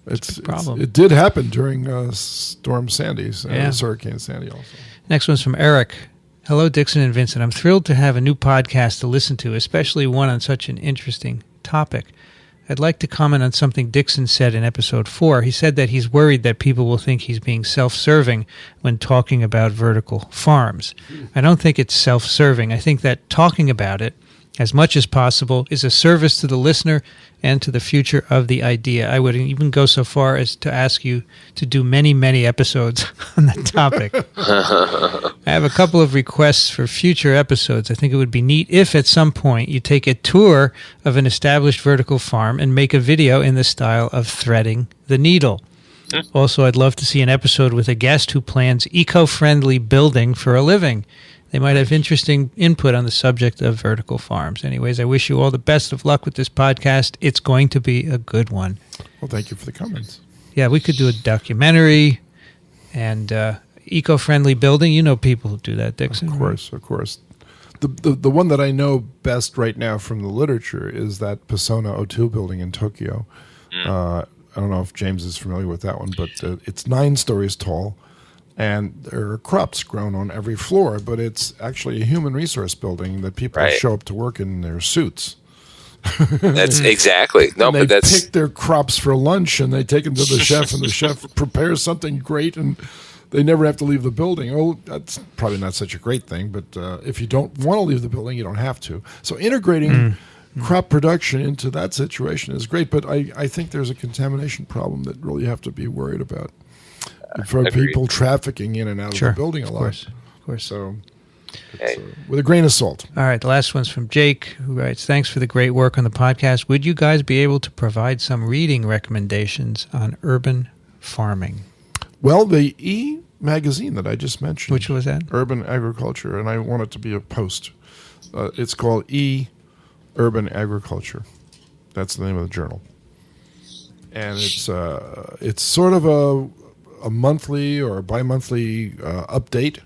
It's a problem. It did happen during Storm Sandy, Hurricane Sandy also. Next one's from Eric. Hello, Dickson and Vincent. I'm thrilled to have a new podcast to listen to, especially one on such an interesting topic. I'd like to comment on something Dickson said in episode 4. He said that he's worried that people will think he's being self-serving when talking about vertical farms. I don't think it's self-serving. I think that talking about it as much as possible is a service to the listener and to the future of the idea. I would even go so far as to ask you to do many, many episodes on that topic. I have a couple of requests for future episodes. I think it would be neat if at some point you take a tour of an established vertical farm and make a video in the style of threading the needle. Also, I'd love to see an episode with a guest who plans eco-friendly building for a living. They might have interesting input on the subject of vertical farms. Anyways, I wish you all the best of luck with this podcast. It's going to be a good one. Well, thank you for the comments. Yeah, we could do a documentary and eco-friendly building. You know people who do that, Dickson. Of course. The one that I know best right now from the literature is that Persona O2 building in Tokyo. I don't know if James is familiar with that one, but it's 9 stories tall, and there are crops grown on every floor, but it's actually a human resource building that people show up to work in their suits. That's exactly. No, and but they that's pick their crops for lunch, and they take them to the chef, and the chef prepares something great, and they never have to leave the building. Oh, that's probably not such a great thing, but if you don't want to leave the building, you don't have to. So integrating crop production into that situation is great, but I think there's a contamination problem that really you have to be worried about for Agreed. people trafficking in and out of the building a lot. Of course. So with a grain of salt. All right, the last one's from Jake, who writes, thanks for the great work on the podcast. Would you guys be able to provide some reading recommendations on urban farming? Well, the e-magazine that I just mentioned. Which was that? Urban Agriculture, and I want it to be a post. It's called Urban Agriculture. That's the name of the journal. And it's sort of a monthly or bi-monthly update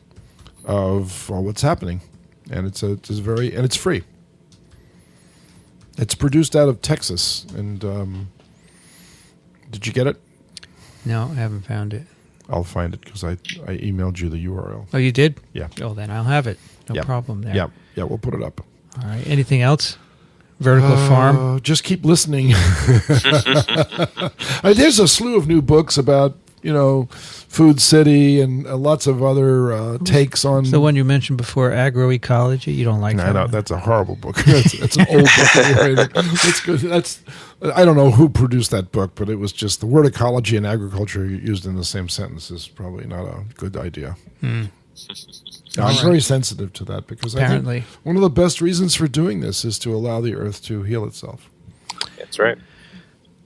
of what's happening, and it's free. It's produced out of Texas, and did you get it? No, I haven't found it. I'll find it because I emailed you the URL. Oh, you did? Yeah. Oh, then I'll have it. No problem there. Yeah, we'll put it up. All right. Anything else? Vertical farm? Just keep listening. There's a slew of new books about, Food City and lots of other takes on... It's the one you mentioned before, agroecology. You don't like that? No, that's a horrible book. That's an old book. That's good. I don't know who produced that book, but it was just the word ecology and agriculture used in the same sentence is probably not a good idea. I'm very sensitive to that because Apparently. I think one of the best reasons for doing this is to allow the earth to heal itself. That's right.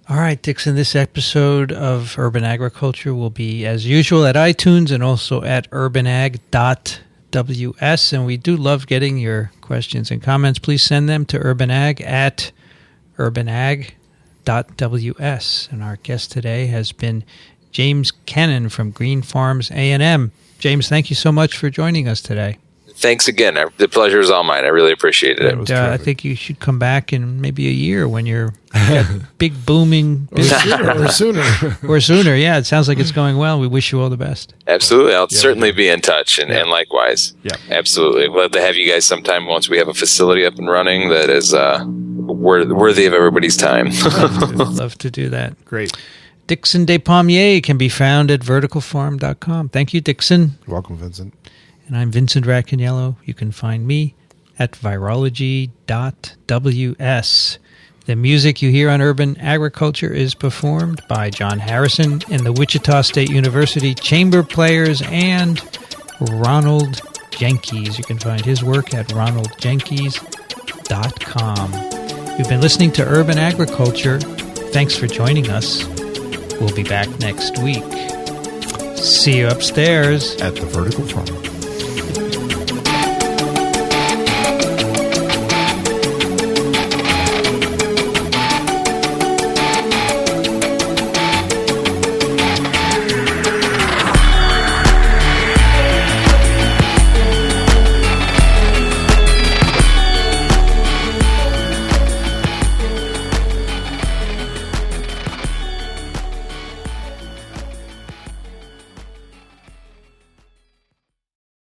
All right, Dickson, this episode of Urban Agriculture will be, as usual, at iTunes and also at urbanag.ws. And we do love getting your questions and comments. Please send them to urbanag@urbanag.ws. And our guest today has been James Kennan from Green Farms A&M. James, thank you so much for joining us today. Thanks again. The pleasure is all mine. I really appreciated it. And, I think you should come back in maybe a year when you're got big booming business. Or sooner. Yeah, it sounds like it's going well. We wish you all the best. Absolutely. I'll certainly be in touch, and likewise. Yeah. Absolutely. We'll have to have you guys sometime once we have a facility up and running that is worthy of everybody's time. Love to do that. Great. Dickson Despommier can be found at verticalfarm.com. Thank you, Dickson. You're welcome, Vincent. And I'm Vincent Racaniello. You can find me at virology.ws. The music you hear on Urban Agriculture is performed by John Harrison and the Wichita State University Chamber Players and Ronald Jenkins. You can find his work at ronaldjenkins.com. You've been listening to Urban Agriculture. Thanks for joining us. We'll be back next week. See you upstairs At the Vertical Farm.